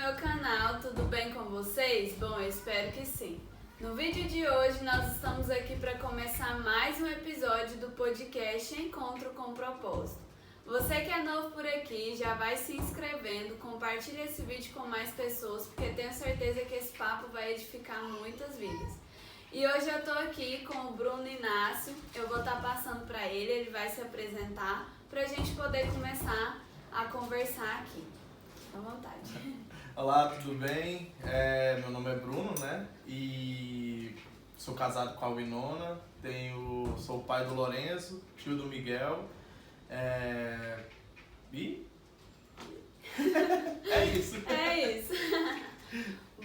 meu canal, tudo bem com vocês? Bom, eu espero que sim. No vídeo de hoje nós estamos aqui para começar mais um episódio do podcast Encontro com Propósito. Você que é novo por aqui, já vai se inscrevendo, compartilha esse vídeo com mais pessoas, porque tenho certeza que esse papo vai edificar muitas vidas. E hoje eu tô aqui com o Bruno Inácio, eu vou estar passando para ele vai se apresentar, para a gente poder começar a conversar aqui. À vontade. Olá, tudo bem? Meu nome é Bruno, né? E sou casado com a Winona, sou o pai do Lourenço, tio do Miguel. E? É isso. É isso.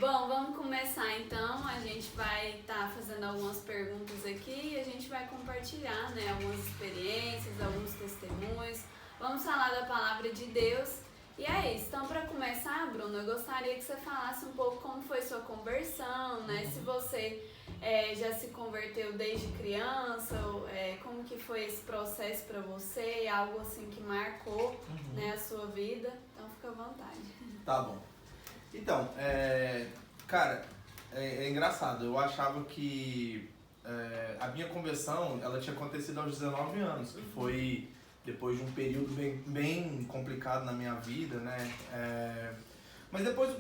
Bom, vamos começar então. A gente vai estar fazendo algumas perguntas aqui e a gente vai compartilhar, né, algumas experiências, alguns testemunhos. Vamos falar da palavra de Deus. E é isso. Então, para começar, Bruno, eu gostaria que você falasse um pouco como foi sua conversão, né? Se você já se converteu desde criança, como que foi esse processo para você, algo assim que marcou, né, a sua vida. Então, fica à vontade. Tá bom. Então, cara, é engraçado. Eu achava que a minha conversão, ela tinha acontecido aos 19 anos, que foi depois de um período bem complicado na minha vida, né? Mas depois,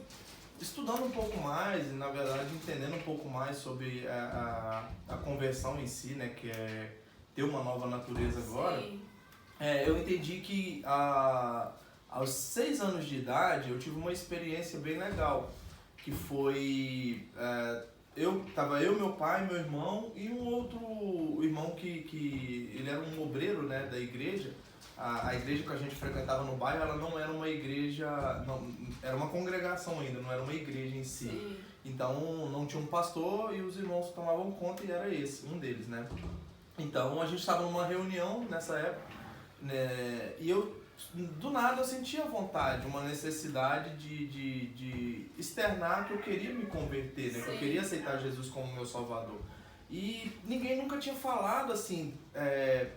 estudando um pouco mais, e na verdade entendendo um pouco mais sobre a conversão em si, né? Que é ter uma nova natureza agora, eu entendi que aos 6 anos de idade eu tive uma experiência bem legal, que foi... Tava eu, meu pai, meu irmão e um outro irmão que ele era um obreiro, né, da igreja. A igreja que a gente frequentava no bairro, ela não era uma igreja, não, era uma congregação ainda, não era uma igreja em si. Sim. Então não tinha um pastor e os irmãos tomavam conta e era esse, um deles, né. Então a gente estava numa reunião nessa época, né, e do nada eu sentia vontade, uma necessidade de externar que eu queria me converter, né? Que eu queria aceitar Jesus como meu Salvador. E ninguém nunca tinha falado assim,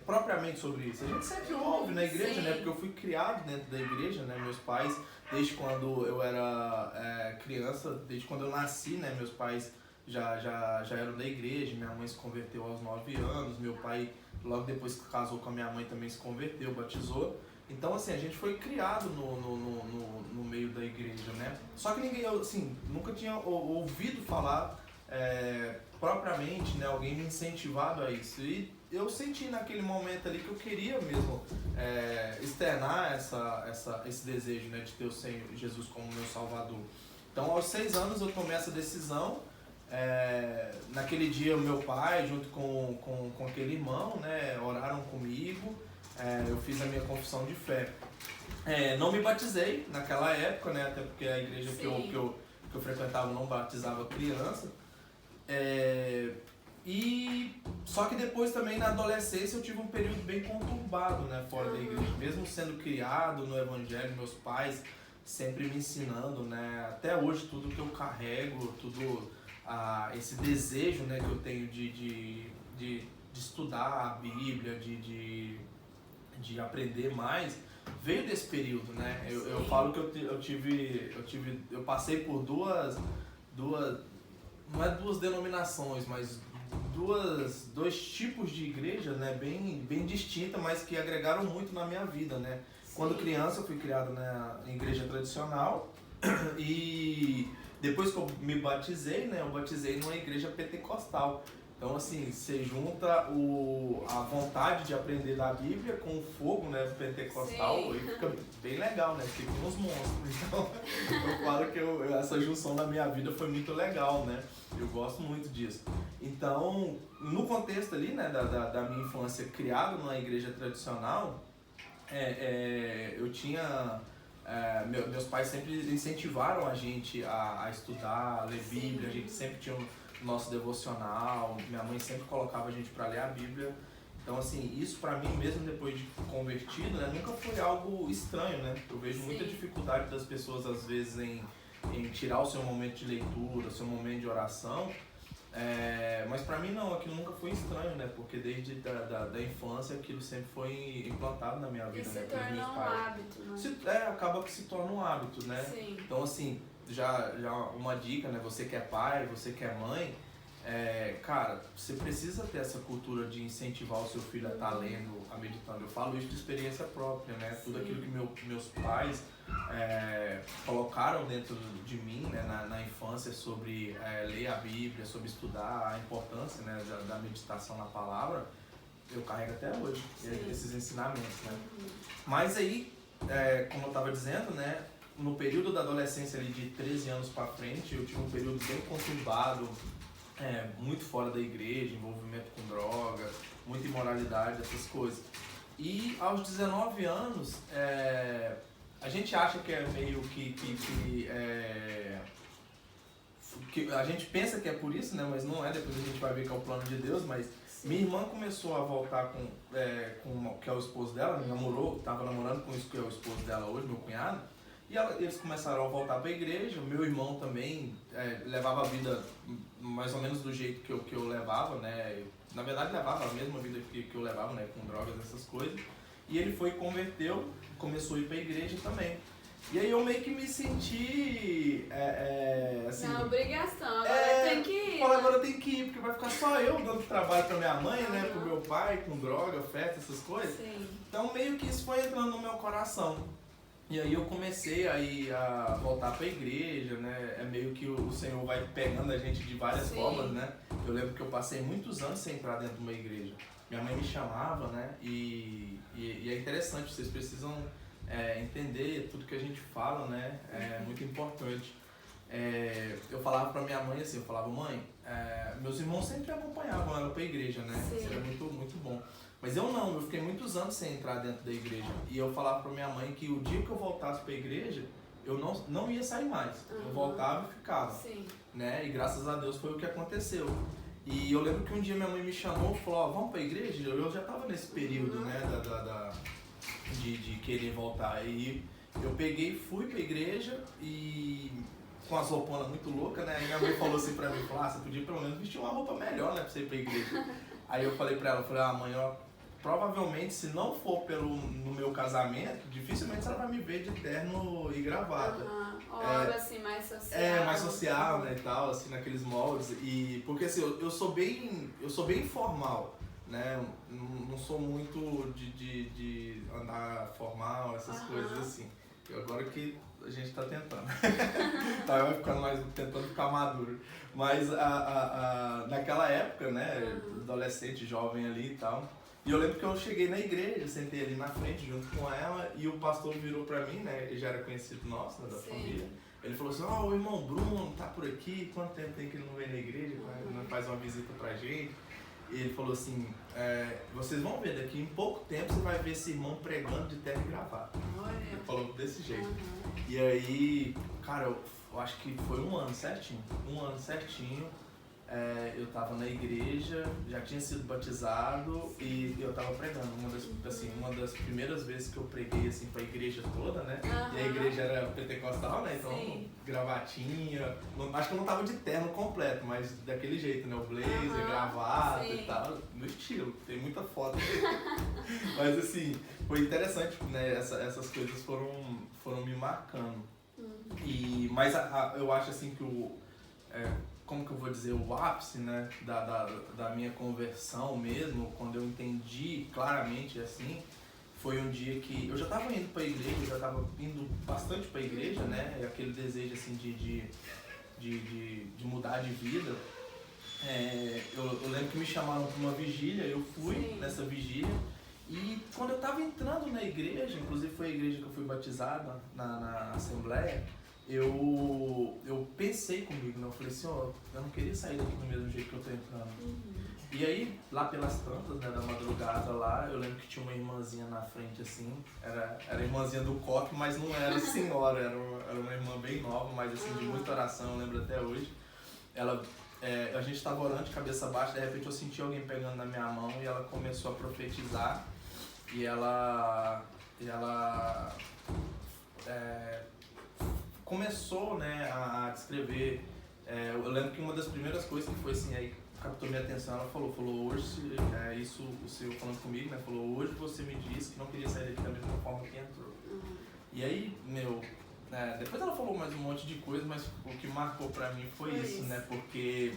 propriamente sobre isso. A gente sempre ouve na igreja, né? Porque eu fui criado dentro da igreja, né? Meus pais, desde quando eu era criança, desde quando eu nasci, né? Meus pais já eram da igreja, minha mãe se converteu aos 9 anos, meu pai, logo depois que casou com a minha mãe, também se converteu, batizou. Então, assim, a gente foi criado no meio da igreja, né? Só que ninguém, assim, nunca tinha ouvido falar propriamente, né? Alguém me incentivado a isso. E eu senti naquele momento ali que eu queria mesmo externar esse desejo, né? De ter o Senhor Jesus como meu Salvador. Então, aos 6 anos eu tomei essa decisão. Naquele dia, o meu pai, junto com aquele irmão, né? Oraram comigo. Eu fiz a minha confissão de fé. Não me batizei naquela época, né? Até porque a igreja que eu frequentava não batizava criança. E só que depois também na adolescência eu tive um período bem conturbado, né? Fora da igreja. Mesmo sendo criado no evangelho, meus pais sempre me ensinando, né? Até hoje tudo que eu carrego, esse desejo, né, que eu tenho de estudar a Bíblia, de aprender mais, veio desse período, né? Eu falo que eu passei por duas, não é duas denominações, mas dois tipos de igreja, né? Bem distintas, mas que agregaram muito na minha vida, né? Quando criança eu fui criado em igreja tradicional e depois que eu me batizei, né? Eu batizei numa igreja pentecostal. Então, assim, você junta a vontade de aprender da Bíblia com o fogo, né, do pentecostal, e fica bem legal, né? Fica uns monstros. Então, eu falo que essa junção na minha vida foi muito legal, né? Eu gosto muito disso. Então, no contexto ali, né, da minha infância criado numa igreja tradicional, eu tinha... meus pais sempre incentivaram a gente a estudar, a ler Bíblia, a gente sempre tinha nosso devocional, minha mãe sempre colocava a gente para ler a Bíblia. Então, assim, isso pra mim, mesmo depois de convertido, né, nunca foi algo estranho, né? Eu vejo muita dificuldade das pessoas, às vezes, em tirar o seu momento de leitura, o seu momento de oração. Mas pra mim não, aquilo nunca foi estranho, né? Porque desde da infância aquilo sempre foi implantado na minha vida, e né? se torna um hábito, né? Acaba que se torna um hábito, né? Sim. Então, assim, já uma dica, né? Você que é pai, você que é mãe, cara, você precisa ter essa cultura de incentivar o seu filho a estar lendo, a meditando. Eu falo isso de experiência própria, né? Sim. Tudo aquilo que meus pais colocaram dentro de mim, né, na infância sobre ler a Bíblia, sobre estudar, a importância, né, da meditação na palavra, eu carrego até hoje, esses ensinamentos, né? Mas aí, como eu estava dizendo, né, no período da adolescência ali de 13 anos para frente, eu tive um período bem conturbado, muito fora da igreja, envolvimento com droga, muita imoralidade, essas coisas. E aos 19 anos, a gente acha que é meio que a gente pensa que é por isso, né? Mas não é, depois a gente vai ver que é o plano de Deus, mas sim. Minha irmã começou a voltar com que é o esposo dela, estava namorando com isso que é o esposo dela hoje, meu cunhado, e eles começaram a voltar para a igreja. Meu irmão também levava a vida mais ou menos do jeito que eu levava, né? Na verdade levava a mesma vida que eu levava, né? Com drogas, essas coisas. E ele foi, converteu, começou a ir para a igreja também. E aí eu meio que me senti assim... Na obrigação, agora tem que ir. Agora tem que ir, porque vai ficar só eu dando trabalho pra minha mãe, né? Pro meu pai, com droga, festa, essas coisas. Sim. Então meio que isso foi entrando no meu coração. E aí eu comecei aí a voltar pra igreja, né? É meio que o Senhor vai pegando a gente de várias formas, né? Eu lembro que eu passei muitos anos sem entrar dentro de uma igreja. Minha mãe me chamava, né? E é interessante, vocês precisam entender tudo que a gente fala, né? É muito importante. Eu falava pra minha mãe assim, eu falava, mãe, meus irmãos sempre acompanhavam ela pra igreja, né? Sim. Isso era muito, muito bom. Mas eu não, eu fiquei muitos anos sem entrar dentro da igreja. E eu falava pra minha mãe que o dia que eu voltasse pra igreja, eu não ia sair mais. Eu voltava e ficava. Sim. Né? E graças a Deus foi o que aconteceu. E eu lembro que um dia minha mãe me chamou e falou, vamos pra igreja? Eu já tava nesse período, né, de querer voltar. E eu peguei, fui pra igreja e com as rouponas muito loucas, né? Aí minha mãe falou assim pra mim, você podia pelo menos vestir uma roupa melhor, né, pra você ir pra igreja. Aí eu falei pra ela, mãe, provavelmente se não for no meu casamento, dificilmente ela vai me ver de terno e gravata. Ou algo assim mais social. Mais social, né, e tal, assim, naqueles moldes. E porque assim, eu sou bem informal, né? Não sou muito de andar formal, essas coisas assim. E agora que a gente tá tentando. Tá, vai ficando tentando ficar maduro. Mas naquela época, né, adolescente, jovem ali e tal. E eu lembro que eu cheguei na igreja, sentei ali na frente junto com ela e o pastor virou pra mim, né, ele já era conhecido nosso, né, da família. Ele falou assim, o irmão Bruno tá por aqui, quanto tempo tem que ele não vem na igreja, não faz uma visita pra gente. E ele falou assim, vocês vão ver, daqui em pouco tempo você vai ver esse irmão pregando de terno e gravata. Ele falou desse jeito. E aí, cara, eu acho que foi um ano certinho. Eu tava na igreja, já tinha sido batizado e eu tava pregando. Uma das primeiras vezes que eu preguei assim pra igreja toda, né? E a igreja era pentecostal, né? Então, gravatinha. Acho que eu não tava de terno completo, mas daquele jeito, né? O blazer, gravata e tal, no estilo. Tem muita foto. Mas assim, foi interessante, né? Essas coisas foram me marcando. Mas eu acho assim que como que eu vou dizer, o ápice, né, da minha conversão mesmo, quando eu entendi claramente assim, foi um dia que eu já estava indo para a igreja, eu já estava indo bastante para a igreja, né, aquele desejo assim de mudar de vida. Eu lembro que me chamaram para uma vigília, eu fui nessa vigília e quando eu estava entrando na igreja, inclusive foi a igreja que eu fui batizado na Assembleia, eu pensei comigo, né? Eu falei assim, eu não queria sair daqui do mesmo jeito que eu tô entrando. E aí, lá pelas tantas, né, da madrugada lá, eu lembro que tinha uma irmãzinha na frente, assim, era a irmãzinha do coque, mas não era senhora, era uma irmã bem nova, mas assim, de muita oração, eu lembro até hoje. A gente tava orando de cabeça baixa, de repente eu senti alguém pegando na minha mão e ela começou a profetizar e ela começou, né, a descrever. Eu lembro que uma das primeiras coisas que foi assim, aí captou minha atenção, ela falou hoje, isso o Senhor falando comigo, né, falou, hoje você me disse que não queria sair daqui da mesma forma que entrou. E aí, depois ela falou mais um monte de coisa, mas o que marcou pra mim foi isso, né? Porque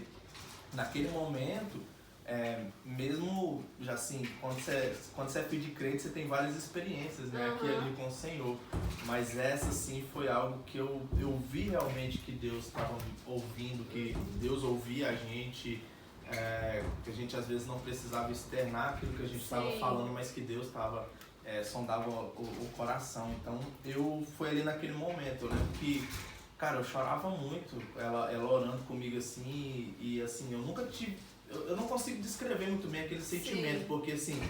naquele momento, mesmo já assim, quando você é filho de crente, você tem várias experiências, né? Aqui e ali com o Senhor. Mas essa sim foi algo que eu vi realmente que Deus estava ouvindo, que Deus ouvia a gente, que a gente às vezes não precisava externar aquilo que a gente estava falando, mas que Deus estava sondava o coração. Então foi ali naquele momento, eu lembro que, cara, eu chorava muito, ela orando comigo assim, e assim, eu nunca tive, eu não consigo descrever muito bem aquele sentimento, porque assim,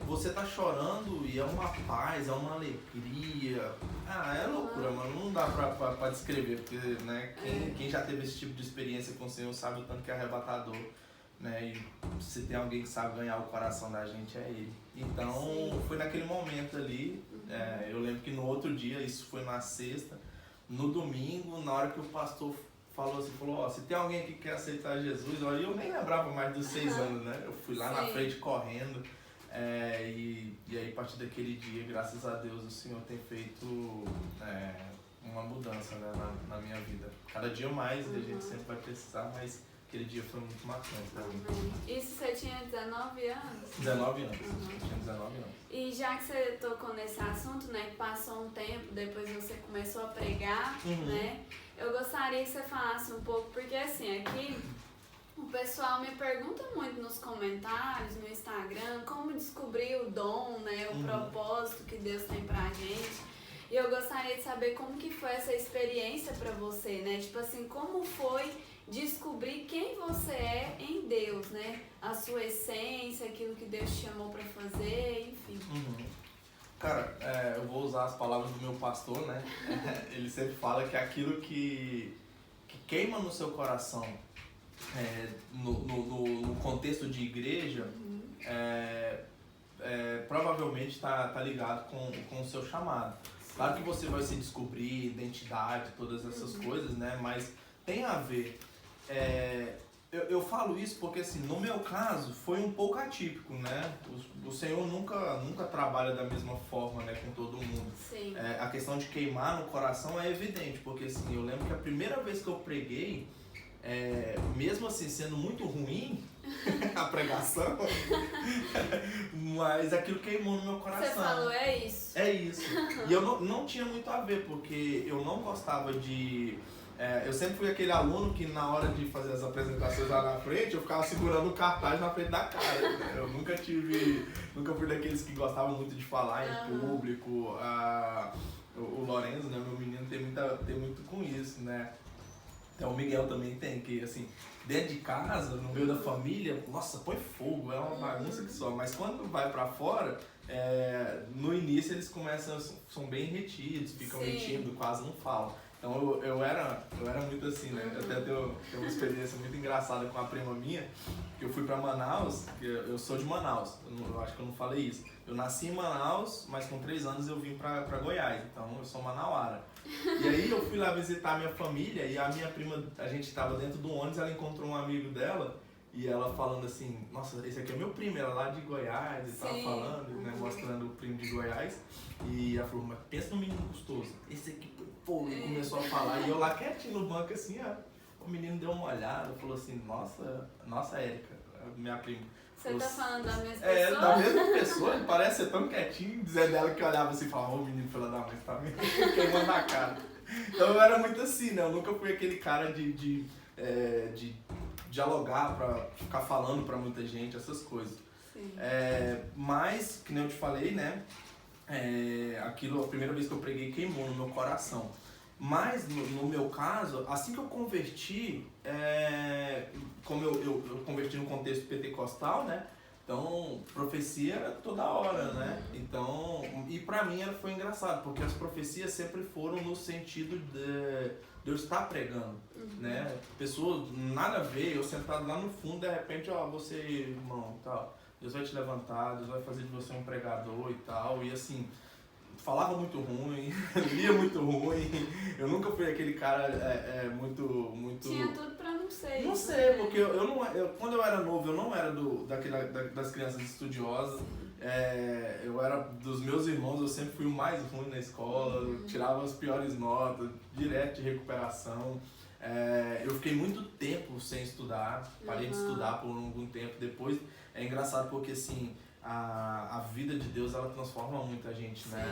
você tá chorando e é uma paz, é uma alegria, é loucura, mano, não dá pra descrever, porque, né, quem já teve esse tipo de experiência com o Senhor sabe o tanto que é arrebatador, né, e se tem alguém que sabe ganhar o coração da gente, é Ele. Então, foi naquele momento ali, eu lembro que no outro dia, isso foi na sexta, no domingo, na hora que o pastor falou assim, se tem alguém que quer aceitar Jesus, eu nem lembrava mais dos 6 anos, né? Eu fui lá na frente correndo, e aí a partir daquele dia, graças a Deus, o Senhor tem feito uma mudança, né, na minha vida. Cada dia mais, a gente sempre vai precisar, mas aquele dia foi muito marcante pra mim. Isso você tinha 19 anos? 19 anos, tinha 19 anos. E já que você tocou nesse assunto, né, que passou um tempo, depois você começou a pregar, né, eu gostaria que você falasse um pouco, porque assim, aqui o pessoal me pergunta muito nos comentários, no Instagram, como descobrir o dom, né, o propósito que Deus tem pra gente. E eu gostaria de saber como que foi essa experiência pra você, né, tipo assim, como foi descobrir quem você é em Deus, né? A sua essência, aquilo que Deus te chamou para fazer, enfim. Cara, eu vou usar as palavras do meu pastor, né? Ele sempre fala que aquilo que queima no seu coração, no contexto de igreja, provavelmente está ligado com o seu chamado. Claro que você vai se descobrir, identidade, todas essas coisas, né? Mas tem a ver. Eu falo isso porque, assim, no meu caso, foi um pouco atípico, né? O Senhor nunca trabalha da mesma forma, né, com todo mundo. Sim. A questão de queimar no coração é evidente, porque, assim, eu lembro que a primeira vez que eu preguei, mesmo assim, sendo muito ruim a pregação, mas aquilo queimou no meu coração. Você falou, é isso. É isso. E eu não tinha muito a ver, porque eu não gostava de... eu sempre fui aquele aluno que na hora de fazer as apresentações lá na frente, eu ficava segurando o cartaz na frente da cara. Né? Eu nunca fui daqueles que gostavam muito de falar em público. O Lorenzo, né, meu menino, tem muito com isso, né? Então o Miguel também tem, que assim, dentro de casa, no meio da família, nossa, põe fogo, é uma bagunça que só. Mas quando vai pra fora, no início eles são bem retidos, ficam meio tímidos, quase não falam. Então eu era muito assim, né? Eu até tenho uma experiência muito engraçada com a prima minha, que eu fui pra Manaus, eu sou de Manaus, eu acho que eu não falei isso. Eu nasci em Manaus, mas com 3 anos eu vim pra Goiás, então eu sou manauara. E aí eu fui lá visitar a minha família e a minha prima, a gente tava dentro do ônibus, ela encontrou um amigo dela e ela falando assim, nossa, esse aqui é meu primo, ela lá de Goiás, e tava falando, né, mostrando o primo de Goiás. E ela falou, mas pensa no menino gostoso, esse aqui, pô, e começou a falar, e eu lá quietinho no banco assim, o menino deu uma olhada, falou assim, nossa Érica, minha prima. Você tá falando da mesma pessoa? Da mesma pessoa, ele parece ser tão quietinho, dizer dela que olhava assim e falava, ô menino, filha da mãe, você tá me queimando na cara. Então eu era muito assim, né, eu nunca fui aquele cara de dialogar, pra ficar falando pra muita gente, essas coisas. Sim. Mas, que nem eu te falei, né, aquilo, a primeira vez que eu preguei queimou no meu coração. Mas, no meu caso, assim que eu converti, como eu converti no contexto pentecostal, né, então profecia era toda hora, né, então, e pra mim foi engraçado, porque as profecias sempre foram no sentido de eu estar pregando, né, pessoas, nada a ver, eu sentado lá no fundo, de repente, você, irmão, tal, Deus vai te levantar, Deus vai fazer de você um pregador e tal, e assim, falava muito ruim, lia muito ruim, eu nunca fui aquele cara muito... Tinha tudo pra não ser. Não sei, porque quando eu era novo, eu não era das crianças estudiosas, Eu era, dos meus irmãos, eu sempre fui o mais ruim na escola, eu tirava as piores notas, direto de recuperação. Eu fiquei muito tempo sem estudar, parei de estudar por algum tempo. Depois, é engraçado porque assim, a vida de Deus, ela transforma muito a gente, né?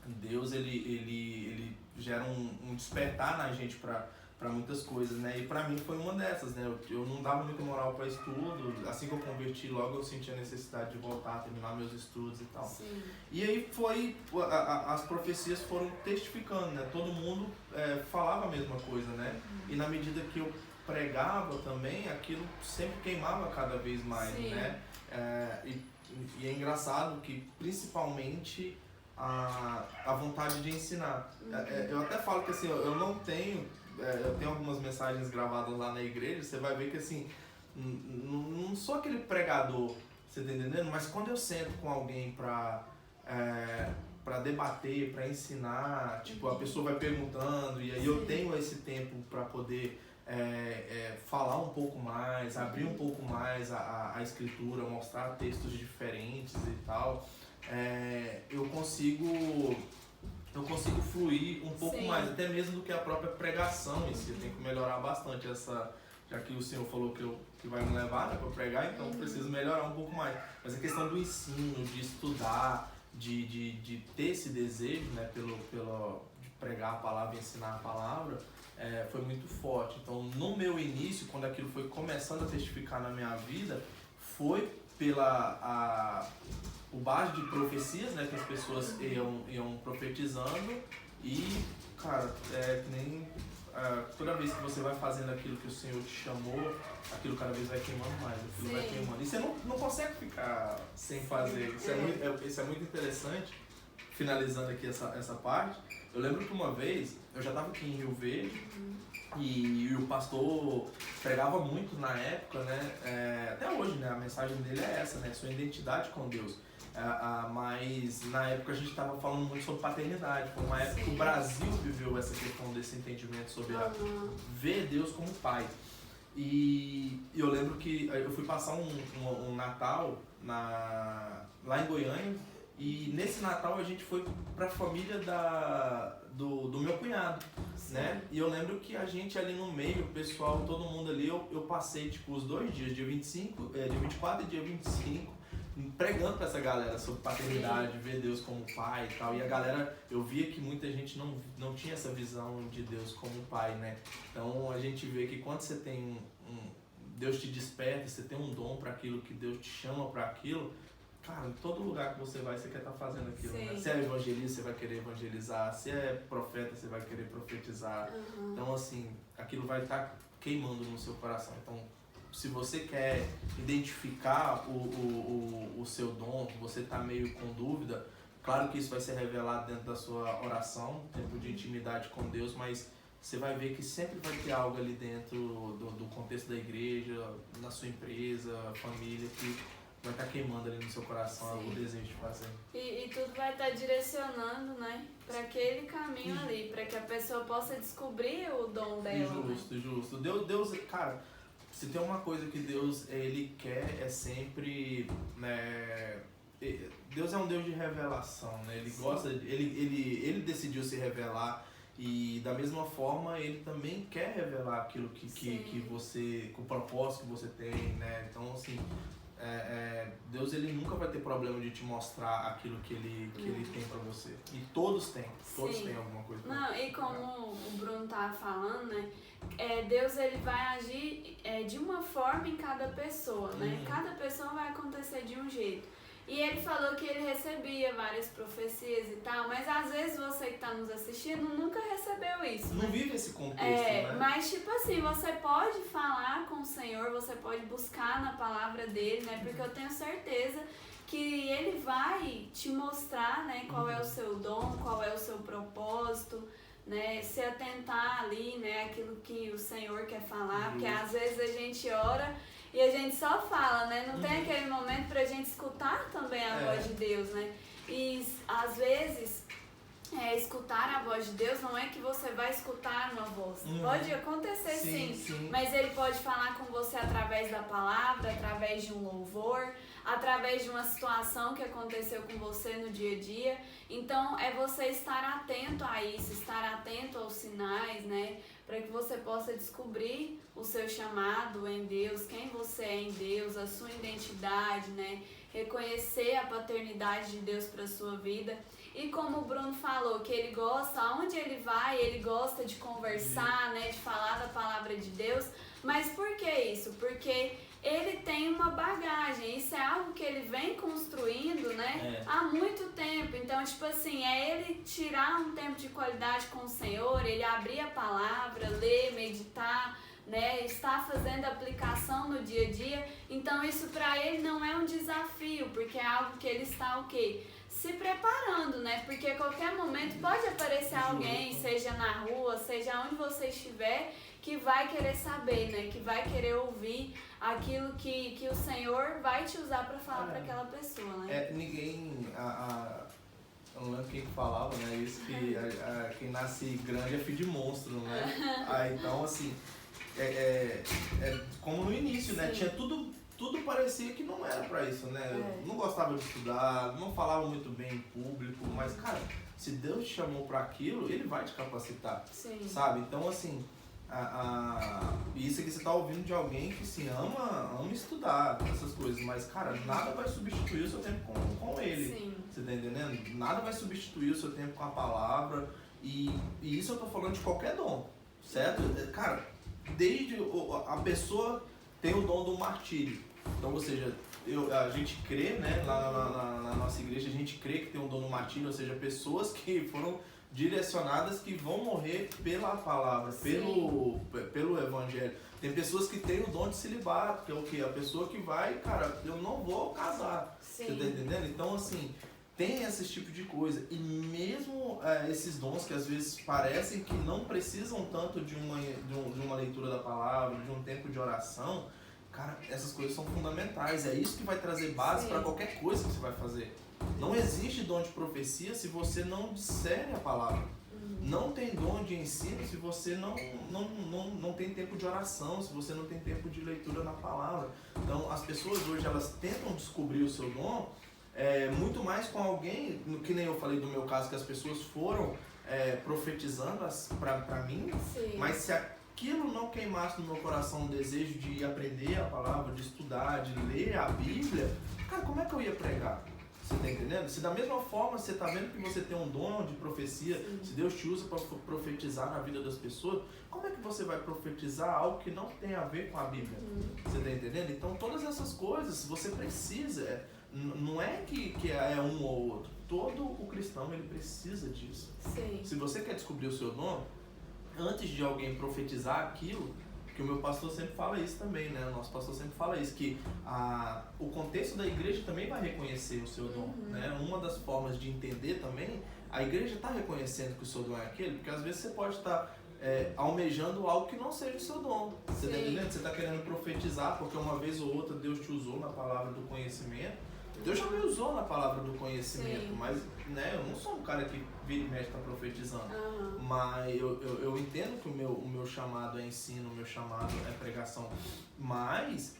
Deus, ele gera um despertar na gente para muitas coisas, né? E para mim foi uma dessas, né? Eu não dava muita moral para estudo. Assim que eu converti, logo eu senti a necessidade de voltar a terminar meus estudos e tal. Sim. E aí as profecias foram testificando, né? Todo mundo falava a mesma coisa, né? E na medida que eu pregava também, aquilo sempre queimava cada vez mais, né? E é engraçado que principalmente a vontade de ensinar. Eu até falo que assim, eu não tenho, eu tenho algumas mensagens gravadas lá na igreja, você vai ver que assim, não sou aquele pregador, você tá entendendo? Mas quando eu sento com alguém pra debater, pra ensinar, tipo, a pessoa vai perguntando e aí eu tenho esse tempo pra poder falar um pouco mais, abrir um pouco mais a escritura, mostrar textos diferentes e tal. Eu consigo fluir um pouco mais, até mesmo do que a própria pregação em si. Eu tenho que melhorar bastante já que o Senhor falou que vai me levar, né, para pregar, então eu preciso melhorar um pouco mais. Mas a questão do ensino, de estudar, de ter esse desejo, né, de pregar a palavra e ensinar a palavra, foi muito forte. Então, no meu início, quando aquilo foi começando a testificar na minha vida, foi o base de profecias, né, que as pessoas iam profetizando e, cara, que nem toda vez que você vai fazendo aquilo que o Senhor te chamou, aquilo cada vez vai queimando mais, aquilo vai queimando. E você não consegue ficar sem fazer. Isso é muito interessante. Finalizando aqui essa parte, eu lembro que uma vez, eu já estava aqui em Rio Verde, e o pastor pregava muito na época, né? Até hoje, né? A mensagem dele é essa, né? Sua identidade com Deus. Mas na época a gente estava falando muito sobre paternidade. Foi uma época que o Brasil viveu essa questão desse entendimento sobre ver Deus como pai. E eu lembro que eu fui passar um Natal lá em Goiânia. E nesse Natal a gente foi pra família do meu cunhado, né? E eu lembro que a gente ali no meio, o pessoal, todo mundo ali, eu passei tipo os 2 dias, dia 24 e dia 25, pregando pra essa galera sobre paternidade, ver Deus como pai e tal. E a galera, eu via que muita gente não tinha essa visão de Deus como pai, né? Então a gente vê que quando você tem Deus te desperta, você tem um dom para aquilo, que Deus te chama para aquilo, cara, em todo lugar que você vai, você quer estar fazendo aquilo, né? Se é evangelista, você vai querer evangelizar. Se é profeta, você vai querer profetizar. Então, assim, aquilo vai estar queimando no seu coração. Então, se você quer identificar o seu dom, que você está meio com dúvida, claro que isso vai ser revelado dentro da sua oração, tempo de intimidade com Deus, mas você vai ver que sempre vai ter algo ali dentro do contexto da igreja, na sua empresa, família, que vai estar queimando ali no seu coração o desejo de fazer. E tudo vai estar direcionando, né, para aquele caminho ali, para que a pessoa possa descobrir o dom dela. Justo. Deus, cara, se tem uma coisa que Deus, ele quer, é sempre, né, Deus é um Deus de revelação, né, ele gosta, ele decidiu se revelar. E da mesma forma, ele também quer revelar aquilo que você, com o propósito que você tem, né? Então, assim, Deus, ele nunca vai ter problema de te mostrar aquilo que ele tem pra você. E todos têm alguma coisa pra Não, e como o Bruno tava falando, né? Deus, ele vai agir de uma forma em cada pessoa, né? Cada pessoa vai acontecer de um jeito. E ele falou que ele recebia várias profecias e tal, mas às vezes você que tá nos assistindo nunca recebeu isso. Não vive esse contexto, né? Mas tipo assim, você pode falar com o Senhor, você pode buscar na palavra dele, né? Porque eu tenho certeza que ele vai te mostrar, né, qual é o seu dom, qual é o seu propósito, né? Se atentar ali, né, aquilo que o Senhor quer falar, porque às vezes a gente ora e a gente só fala, né? Não tem aquele momento pra gente escutar também a voz de Deus, né? E às vezes, escutar a voz de Deus não é que você vai escutar uma voz. Pode acontecer sim, mas ele pode falar com você através da palavra, através de um louvor, através de uma situação que aconteceu com você no dia a dia. Então é você estar atento a isso, estar atento aos sinais, né? Para que você possa descobrir o seu chamado em Deus, quem você é em Deus, a sua identidade, né? Reconhecer a paternidade de Deus para a sua vida. E como o Bruno falou, que ele gosta, aonde ele vai, ele gosta de conversar, né? De falar da palavra de Deus. Mas por que isso? Porque ele tem uma bagagem, isso é algo que ele vem construindo, né, há muito tempo. Então, tipo assim, é ele tirar um tempo de qualidade com o Senhor, ele abrir a palavra, ler, meditar, né, estar fazendo aplicação no dia a dia. Então, isso para ele não é um desafio, porque é algo que ele está o quê? Se preparando, né? Porque a qualquer momento pode aparecer alguém, seja na rua, seja onde você estiver, que vai querer saber, né? Que vai querer ouvir aquilo que o Senhor vai te usar para falar para aquela pessoa, né? Ninguém... Eu não lembro quem falava, né? Isso que quem nasce grande é filho de monstro, né? Então, assim, como no início, né? Tinha tudo parecia que não era pra isso, né? Eu não gostava de estudar, não falava muito bem em público, mas, cara, se Deus te chamou pra aquilo, Ele vai te capacitar, sabe? Então, assim, isso aqui você tá ouvindo de alguém que se ama estudar, essas coisas, mas, cara, nada vai substituir o seu tempo com Ele, você tá entendendo? Nada vai substituir o seu tempo com a palavra, e isso eu tô falando de qualquer dom, certo? Cara, desde a pessoa tem o dom do martírio. Então, ou seja, a gente crê, né, lá na nossa igreja, a gente crê que tem um dom do martírio, ou seja, pessoas que foram direcionadas que vão morrer pela palavra, pelo evangelho. Tem pessoas que têm o dom de celibato, que é o quê? A pessoa que vai, cara, eu não vou casar. Você tá entendendo? Então, assim, tem esse tipo de coisa. E mesmo esses dons que às vezes parecem que não precisam tanto de uma leitura da palavra, de um tempo de oração, cara, essas coisas são fundamentais. É isso que vai trazer base para qualquer coisa que você vai fazer. Não existe dom de profecia se você não discerne a palavra. Não tem dom de ensino se você não tem tempo de oração, se você não tem tempo de leitura na palavra. Então, as pessoas hoje, elas tentam descobrir o seu dom muito mais com alguém, que nem eu falei do meu caso, que as pessoas foram profetizando para mim, mas se aquilo não queimasse no meu coração o desejo de aprender a palavra, de estudar, de ler a Bíblia, cara, como é que eu ia pregar? Você tá entendendo? Se da mesma forma você tá vendo que você tem um dom de profecia, se Deus te usa para profetizar na vida das pessoas, como é que você vai profetizar algo que não tem a ver com a Bíblia? Você tá entendendo? Então todas essas coisas você precisa, não é que é um ou outro. Todo o cristão, ele precisa disso. Se você quer descobrir o seu dom, antes de alguém profetizar aquilo, que o meu pastor sempre fala isso também, né? O nosso pastor sempre fala isso, que o contexto da igreja também vai reconhecer o seu dom, né? Uma das formas de entender também, a igreja está reconhecendo que o seu dom é aquele, porque às vezes você pode estar almejando algo que não seja o seu dom. Você está entendendo? Você está querendo profetizar porque uma vez ou outra Deus te usou na palavra do conhecimento. Deus já me usou na palavra do conhecimento, mas, né, eu não sou um cara que vira e mexe está profetizando. Mas eu entendo que o meu chamado é ensino, o meu chamado é pregação. Mas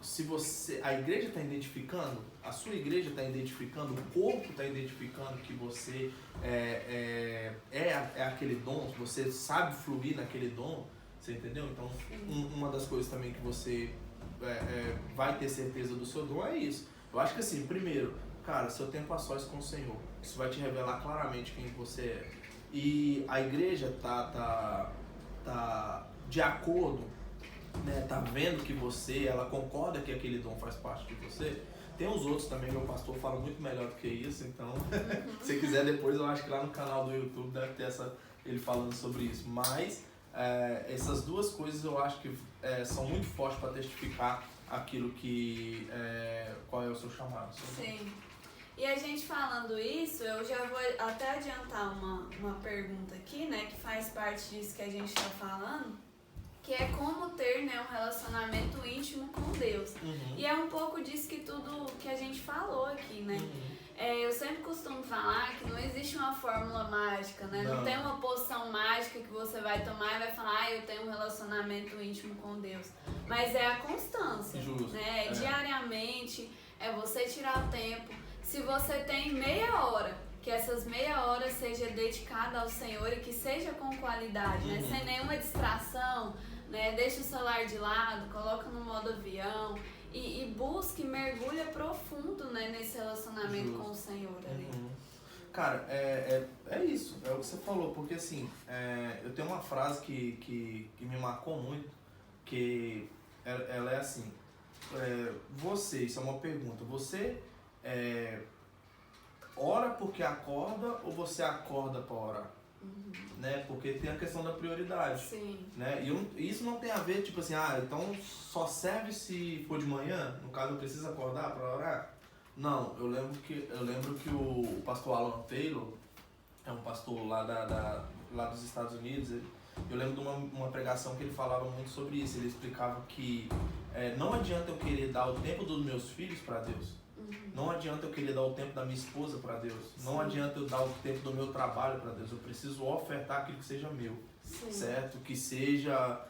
se a igreja está identificando, a sua igreja está identificando, o corpo está identificando que você é aquele dom, você sabe fluir naquele dom, você entendeu? Então, uma das coisas também que você vai ter certeza do seu dom é isso. Eu acho que assim, primeiro, cara, seu tempo a sós com o Senhor, isso vai te revelar claramente quem você é. E a igreja tá de acordo, né, tá vendo que ela concorda que aquele dom faz parte de você. Tem os outros também, meu pastor fala muito melhor do que isso, então se você quiser depois, eu acho que lá no canal do YouTube deve ter ele falando sobre isso. Mas essas duas coisas eu acho que são muito fortes para testificar aquilo qual é o seu chamado. Sim. E a gente falando isso, eu já vou até adiantar uma pergunta aqui, né, que faz parte disso que a gente está falando, que é como ter, né, um relacionamento íntimo com Deus. E é um pouco disso que tudo que a gente falou aqui, né? Eu sempre costumo falar que não existe uma fórmula mágica, né? Não tem uma poção mágica que você vai tomar e vai falar, eu tenho um relacionamento íntimo com Deus. mas é a constância, Justo, né? Diariamente, é você tirar o tempo. Se você tem meia hora, que essas meia hora seja dedicada ao Senhor e que seja com qualidade, né? Sem nenhuma distração, né? Deixa o celular de lado, coloca no modo avião e busque, mergulha profundo, né? Nesse relacionamento com o Senhor ali. Cara, é isso, é o que você falou, porque assim, eu tenho uma frase que me marcou muito, que ela é assim, isso é uma pergunta, você ora porque acorda ou você acorda para orar? Né? Porque tem a questão da prioridade. Sim. Né? E isso não tem a ver, tipo assim, então só serve se for de manhã, no caso eu preciso acordar para orar? Não, eu lembro que o pastor Alan Taylor, é um pastor lá dos Estados Unidos, eu lembro de uma pregação que ele falava muito sobre isso. Ele explicava que não adianta eu querer dar o tempo dos meus filhos para Deus. Não adianta eu querer dar o tempo da minha esposa para Deus. Não adianta eu dar o tempo do meu trabalho para Deus. Eu preciso ofertar aquilo que seja meu. Sim. Certo? Que seja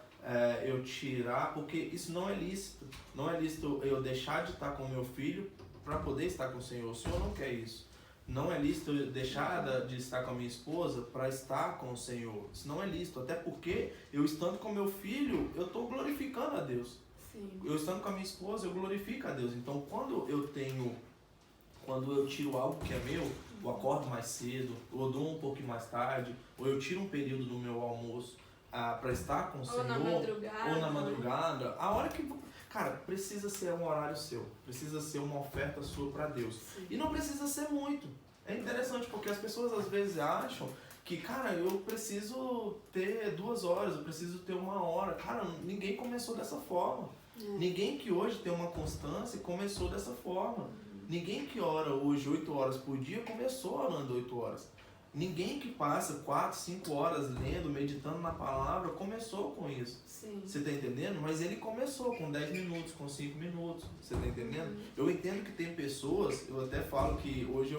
eu tirar, porque isso não é lícito. Não é lícito eu deixar de estar com o meu filho para poder estar com o Senhor. O Senhor não quer isso. Não é lícito eu deixar de estar com a minha esposa para estar com o Senhor. Isso não é lícito. Até porque eu estando com meu filho, eu estou glorificando a Deus. Sim. Eu estando com a minha esposa, eu glorifico a Deus. Então, quando eu tiro algo que é meu, eu acordo mais cedo, ou eu dou um pouquinho mais tarde, ou eu tiro um período do meu almoço para estar com o Senhor, ou na madrugada, a hora que... Cara, precisa ser um horário seu, precisa ser uma oferta sua para Deus. Sim. E não precisa ser muito. É interessante porque as pessoas às vezes acham que, cara, eu preciso ter 2 horas, eu preciso ter 1 hora. Cara, ninguém começou dessa forma. Ninguém que hoje tem uma constância começou dessa forma. Ninguém que ora hoje 8 horas por dia começou orando 8 horas. Ninguém que passa 4, 5 horas lendo, meditando na palavra, começou com isso. Sim. Você tá entendendo? Mas ele começou com 10 minutos, com 5 minutos. Você tá entendendo? Eu entendo que tem pessoas, eu até falo que hoje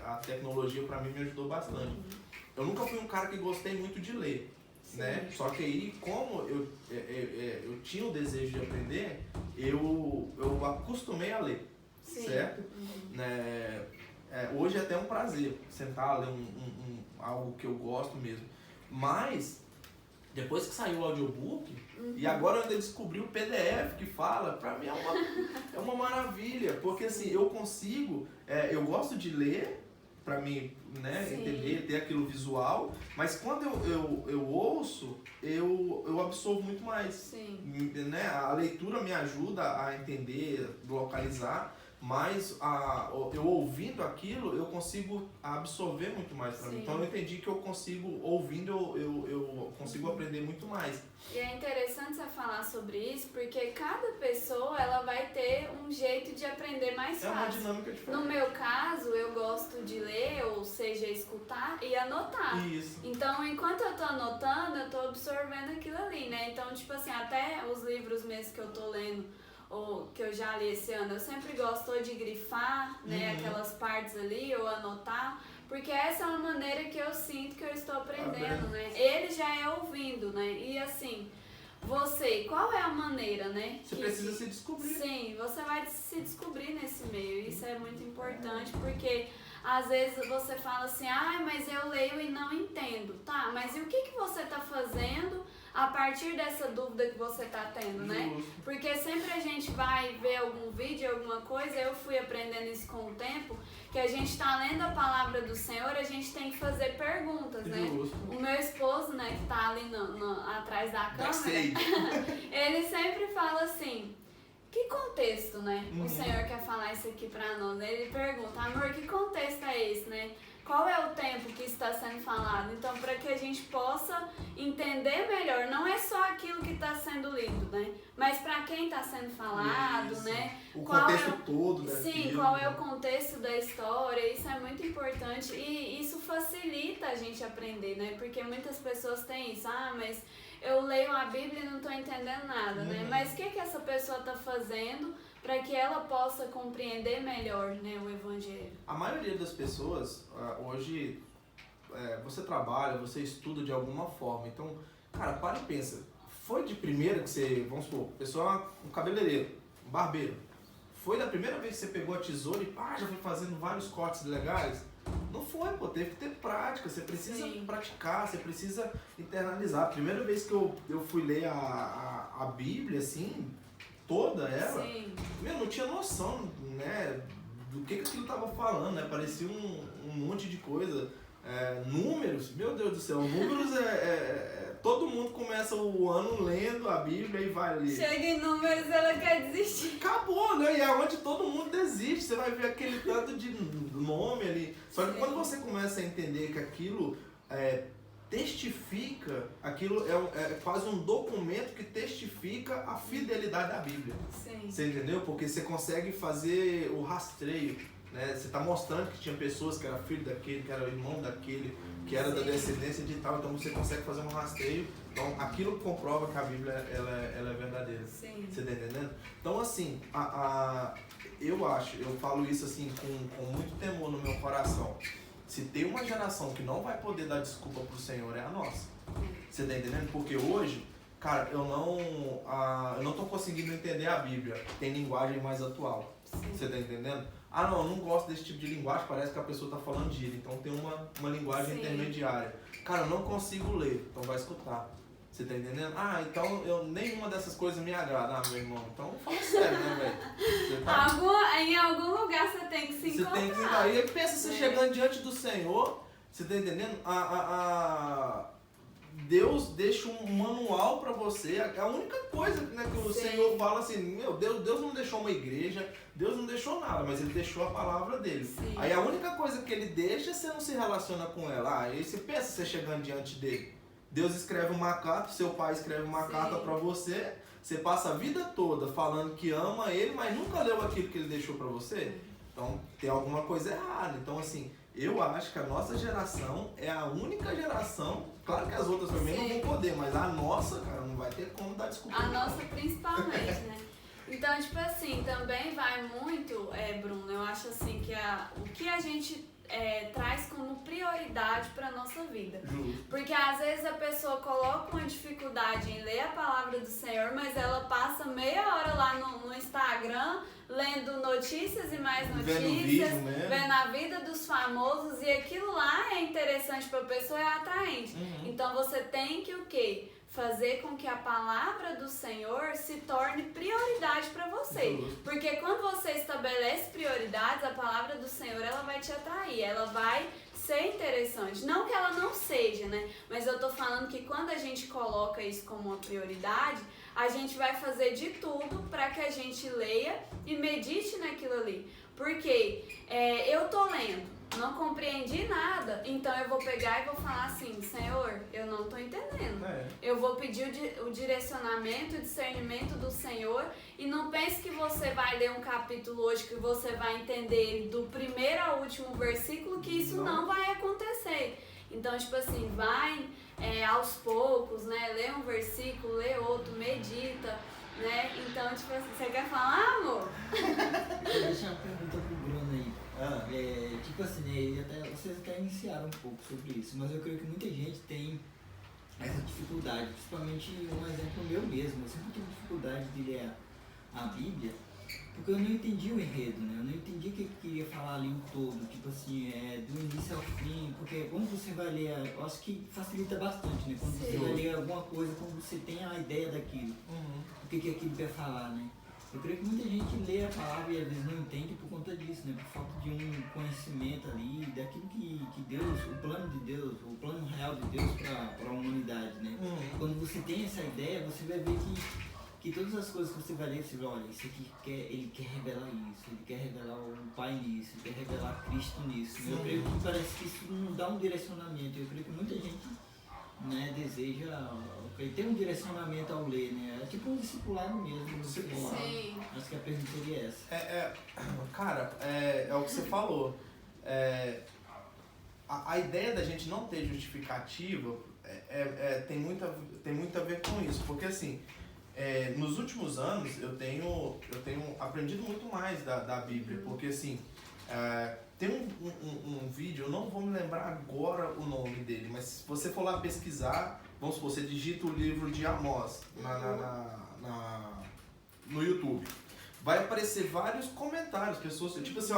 a tecnologia para mim me ajudou bastante. Eu nunca fui um cara que gostei muito de ler. Né? Só que aí, como eu tinha o desejo de aprender, eu acostumei a ler. Sim. Certo? Né? Hoje é até um prazer sentar, ler algo que eu gosto mesmo. Mas, depois que saiu o audiobook, e agora eu ainda descobri o PDF que fala, pra mim é uma maravilha. Porque assim, eu consigo, eu gosto de ler, pra mim, né, entender, ter aquilo visual, mas quando eu ouço, eu absorvo muito mais. Sim. Né? A leitura me ajuda a entender, localizar, mas eu ouvindo aquilo, eu consigo absorver muito mais para mim. Então eu entendi que eu consigo, ouvindo, eu consigo aprender muito mais. E é interessante você falar sobre isso, porque cada pessoa ela vai ter um jeito de aprender mais fácil. É uma dinâmica diferente. No meu caso, eu gosto de ler, ou seja, escutar e anotar. Isso. Então, enquanto eu tô anotando, eu tô absorvendo aquilo ali, né? Então, tipo assim, até os livros mesmo que eu tô lendo, ou que eu já li esse ano, eu sempre gosto de grifar, né, aquelas partes ali, ou anotar, porque essa é uma maneira que eu sinto que eu estou aprendendo, né? Ele já é ouvindo, né? E assim, você, qual é a maneira, né? Você precisa se descobrir. Sim, você vai se descobrir nesse meio, isso é muito importante, porque às vezes você fala assim, mas eu leio e não entendo, tá? Mas e o que você tá fazendo a partir dessa dúvida que você tá tendo, né? Porque sempre a gente vai ver algum vídeo, alguma coisa, eu fui aprendendo isso com o tempo, que a gente tá lendo a palavra do Senhor, a gente tem que fazer perguntas, né? O meu esposo, né, que tá ali atrás da câmera, ele sempre fala assim, que contexto, né? O Senhor quer falar isso aqui pra nós. Ele pergunta, amor, que contexto é esse, né? Qual é o tempo que está sendo falado? Então, para que a gente possa entender melhor, não é só aquilo que está sendo lido, né? Mas para quem está sendo falado, né? O contexto todo daquilo. Sim, qual é o contexto da história, isso é muito importante e isso facilita a gente aprender, né? Porque muitas pessoas têm isso, mas eu leio a Bíblia e não estou entendendo nada, né? Mas o que essa pessoa está fazendo para que ela possa compreender melhor, né, o Evangelho? A maioria das pessoas, hoje, você trabalha, você estuda de alguma forma. Então, cara, para e pensa. foi de primeira que você, vamos supor, a pessoa é um cabeleireiro, um barbeiro. Foi da primeira vez que você pegou a tesoura e pá, já foi fazendo vários cortes legais? Não foi, pô, teve que ter prática, você precisa praticar, você precisa internalizar. A primeira vez que eu fui ler a Bíblia, assim, toda ela, meu, não tinha noção, né, do que aquilo tava falando, né, parecia um monte de coisa, números, meu Deus do céu, números todo mundo começa o ano lendo a Bíblia e vai ali. Chega em números, ela quer desistir. Acabou, né? E é onde todo mundo desiste. Você vai ver aquele tanto de nome ali. Só que quando você começa a entender que aquilo testifica, aquilo é quase um documento que testifica a fidelidade da Bíblia. Sim. Você entendeu? Porque você consegue fazer o rastreio, né? Você está mostrando que tinha pessoas que era filho daquele, que era irmão daquele, que era da descendência de tal, então você consegue fazer um rastreio. Então aquilo comprova que a Bíblia ela é verdadeira. Sim. Você tá entendendo? Então assim, eu falo isso assim com muito temor no meu coração. Se tem uma geração que não vai poder dar desculpa pro Senhor, é a nossa. Você tá entendendo? Porque hoje, cara, eu não tô conseguindo entender a Bíblia. Tem linguagem mais atual. Você tá entendendo? Ah, não, eu não gosto desse tipo de linguagem, parece que a pessoa tá falando gíria. Então tem uma linguagem intermediária. Cara, eu não consigo ler, então vai escutar. Você tá entendendo? Ah, então nenhuma dessas coisas me agrada, meu irmão. Então fala sério, né, velho? Em algum lugar você tem que se encontrar. Você tem que ir lá. E pensa, você chegando diante do Senhor, você tá entendendo? Deus deixa um manual pra você. A única coisa, né, que o Senhor fala assim, meu Deus não deixou uma igreja, Deus não deixou nada, mas Ele deixou a palavra dele. Sim. Aí a única coisa que Ele deixa, você não se relaciona com ela. Aí você pensa, você chegando diante dele. Deus escreve uma carta, seu pai escreve uma carta pra você, você passa a vida toda falando que ama ele, mas nunca leu aquilo que ele deixou pra você. Então tem alguma coisa errada. Então assim, eu acho que a nossa geração é a única geração, claro que as outras também não vão poder, mas a nossa, cara, não vai ter como dar desculpa. A nossa principalmente, né? Então, tipo assim, também vai muito, Bruno, eu acho assim que o que a gente traz como prioridade para nossa vida. Porque às vezes a pessoa coloca uma dificuldade em ler a palavra do Senhor, mas ela passa meia hora lá no Instagram lendo notícias e mais notícias, vendo a vida dos famosos, e aquilo lá é interessante para a pessoa, é atraente. Então você tem que o quê? Fazer com que a palavra do Senhor se torne prioridade para você. Porque quando você estabelece prioridades, a palavra do Senhor ela vai te atrair, ela vai ser interessante. Não que ela não seja, né? Mas eu tô falando que quando a gente coloca isso como uma prioridade, a gente vai fazer de tudo para que a gente leia e medite naquilo ali. Porque eu tô lendo, não compreendi nada, então eu vou pegar e vou falar assim, Senhor, eu não tô entendendo. Eu vou pedir o direcionamento, o discernimento do Senhor, e não pense que você vai ler um capítulo hoje, que você vai entender ele do primeiro ao último versículo, que isso não vai acontecer. Então, tipo assim, vai aos poucos, né? Lê um versículo, lê outro, medita, né? Então, tipo assim, você quer falar, amor? Deixa uma pergunta pro Bruno aí. Tipo assim, né, vocês até iniciaram um pouco sobre isso, mas eu creio que muita gente tem essa dificuldade, principalmente um exemplo meu mesmo. Eu sempre tive dificuldade de ler a Bíblia, porque eu não entendi o enredo, né? Eu não entendi o que queria falar ali um todo, tipo assim, do início ao fim, porque quando você vai ler, eu acho que facilita bastante, né? Quando você vai ler alguma coisa, quando você tem a ideia daquilo, o que aquilo quer falar, né? Eu creio que muita gente lê a palavra e às vezes não entende por conta disso, né? Por falta de um conhecimento ali, daquilo que Deus, o plano de Deus, o plano real de Deus para a humanidade, né? Quando você tem essa ideia, você vai ver que todas as coisas que você vai ler, você vai, olha, isso aqui ele quer revelar isso, ele quer revelar o Pai nisso, ele quer revelar Cristo nisso. Eu creio que parece que isso não dá um direcionamento. Eu creio que muita gente, né, deseja ter um direcionamento ao ler, né? É tipo um discipulado mesmo. Sim. Acho que a pergunta seria essa. Cara, é o que você falou. A ideia da gente não ter justificativa tem muito a ver com isso, porque assim, nos últimos anos eu tenho aprendido muito mais da Bíblia, porque assim, Tem um vídeo, eu não vou me lembrar agora o nome dele, mas se você for lá pesquisar, vamos supor, você digita o livro de Amós no YouTube. Vai aparecer vários comentários, pessoas, tipo assim,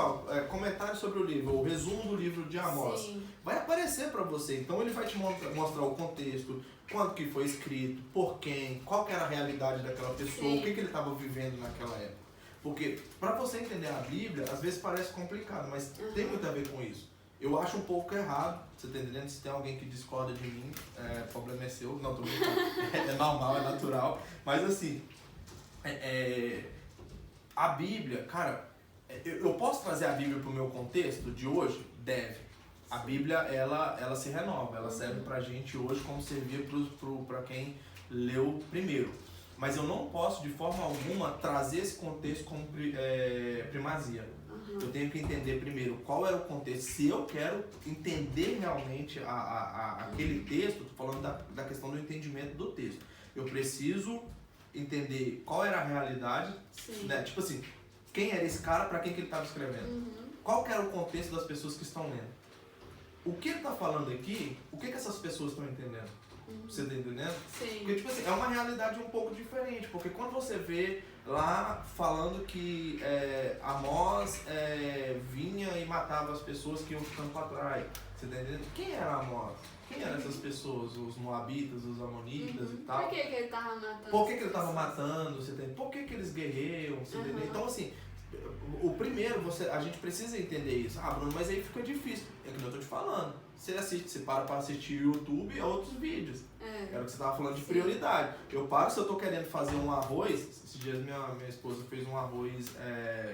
comentários sobre o livro, o resumo do livro de Amós. Sim. Vai aparecer para você, então ele vai te mostrar o contexto, quando que foi escrito, por quem, qual que era a realidade daquela pessoa, Sim. o que ele estava vivendo naquela época. Porque para você entender a Bíblia, às vezes parece complicado, mas tem muito a ver com isso. Eu acho um pouco errado, você tá entendendo? Se tem alguém que discorda de mim, o problema é seu, não, tô brincando, é normal, é natural, mas assim, a Bíblia, cara, eu posso trazer a Bíblia pro meu contexto de hoje? Deve. A Bíblia, ela se renova, ela serve pra gente hoje como servia pra quem leu primeiro. Mas eu não posso, de forma alguma, trazer esse contexto como primazia. Eu tenho que entender primeiro qual era o contexto. Se eu quero entender realmente aquele texto, estou falando da questão do entendimento do texto. Eu preciso entender qual era a realidade, né? Tipo assim, quem era esse cara, para quem que ele estava escrevendo. Qual que era o contexto das pessoas que estão lendo. O que ele está falando aqui, o que essas pessoas estão entendendo. Você tá entendendo? Sim. Porque, tipo assim, é uma realidade um pouco diferente, porque quando você vê lá falando que Amós vinha e matava as pessoas que iam ficando para trás, você tá entendendo? Quem era Amós? Quem eram essas pessoas? Os moabitas, os amonitas e tal? Por que ele tava matando? Por que ele tava matando? Você tá entendendo? Por que eles guerreiam? Você tá entendendo? Então, assim, o primeiro, a gente precisa entender isso. Ah, Bruno, mas aí fica difícil. É que eu tô te falando. Você para pra assistir YouTube e outros vídeos. Era o que você tava falando de prioridade. Eu paro se eu tô querendo fazer um arroz. Esses dias minha esposa fez um arroz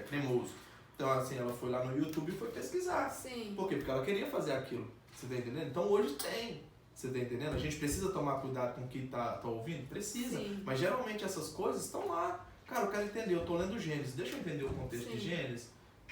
cremoso. Então, assim, ela foi lá no YouTube e foi pesquisar. Sim. Por quê? Porque ela queria fazer aquilo. Você tá entendendo? Então, hoje tem. Você tá entendendo? A gente precisa tomar cuidado com o que tá ouvindo? Precisa. Sim. Mas, geralmente, essas coisas estão lá. Cara, eu quero entender. Eu tô lendo Gênesis. Deixa eu entender o contexto de Gênesis.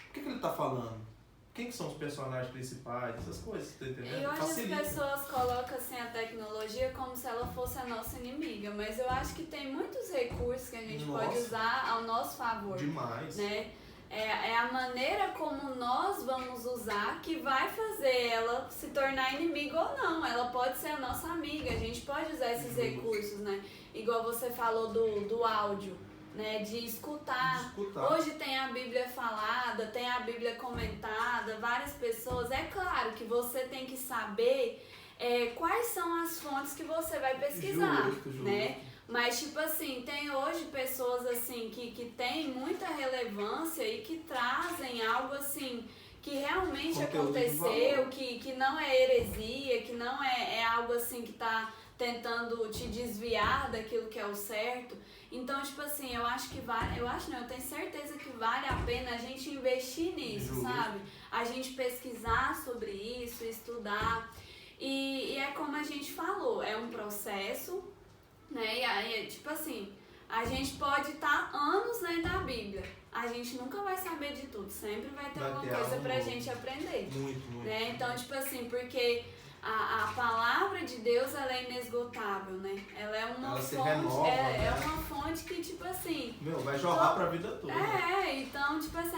O que ele tá falando? Quem que são os personagens principais, essas coisas, tá entendendo? E hoje Facilita. as pessoas colocam assim, a tecnologia como se ela fosse a nossa inimiga, mas eu acho que tem muitos recursos que a gente pode usar ao nosso favor. Demais. Né? É a maneira como nós vamos usar que vai fazer ela se tornar inimiga ou não. Ela pode ser a nossa amiga, a gente pode usar esses recursos, né? Igual você falou do áudio. Né, de escutar. Hoje tem a Bíblia falada, tem a Bíblia comentada, várias pessoas. É claro que você tem que saber quais são as fontes que você vai pesquisar, justo. Né? Mas, tipo assim, tem hoje pessoas assim que têm muita relevância e que trazem algo assim que realmente aconteceu, que não é heresia, que não é algo assim que está tentando te desviar daquilo que é o certo. Então, tipo assim, eu tenho certeza que vale a pena a gente investir nisso, sabe? A gente pesquisar sobre isso, estudar. E é como a gente falou, é um processo, né? E aí, tipo assim, a gente pode estar anos lendo a Bíblia. A gente nunca vai saber de tudo, sempre vai ter alguma coisa pra gente aprender. Muito. Né? Então, tipo assim, porque a palavra de Deus, ela é inesgotável, né? Ela é uma fonte, renova, é uma fonte que, tipo assim... vai jorrar pra vida toda. Então, tipo assim,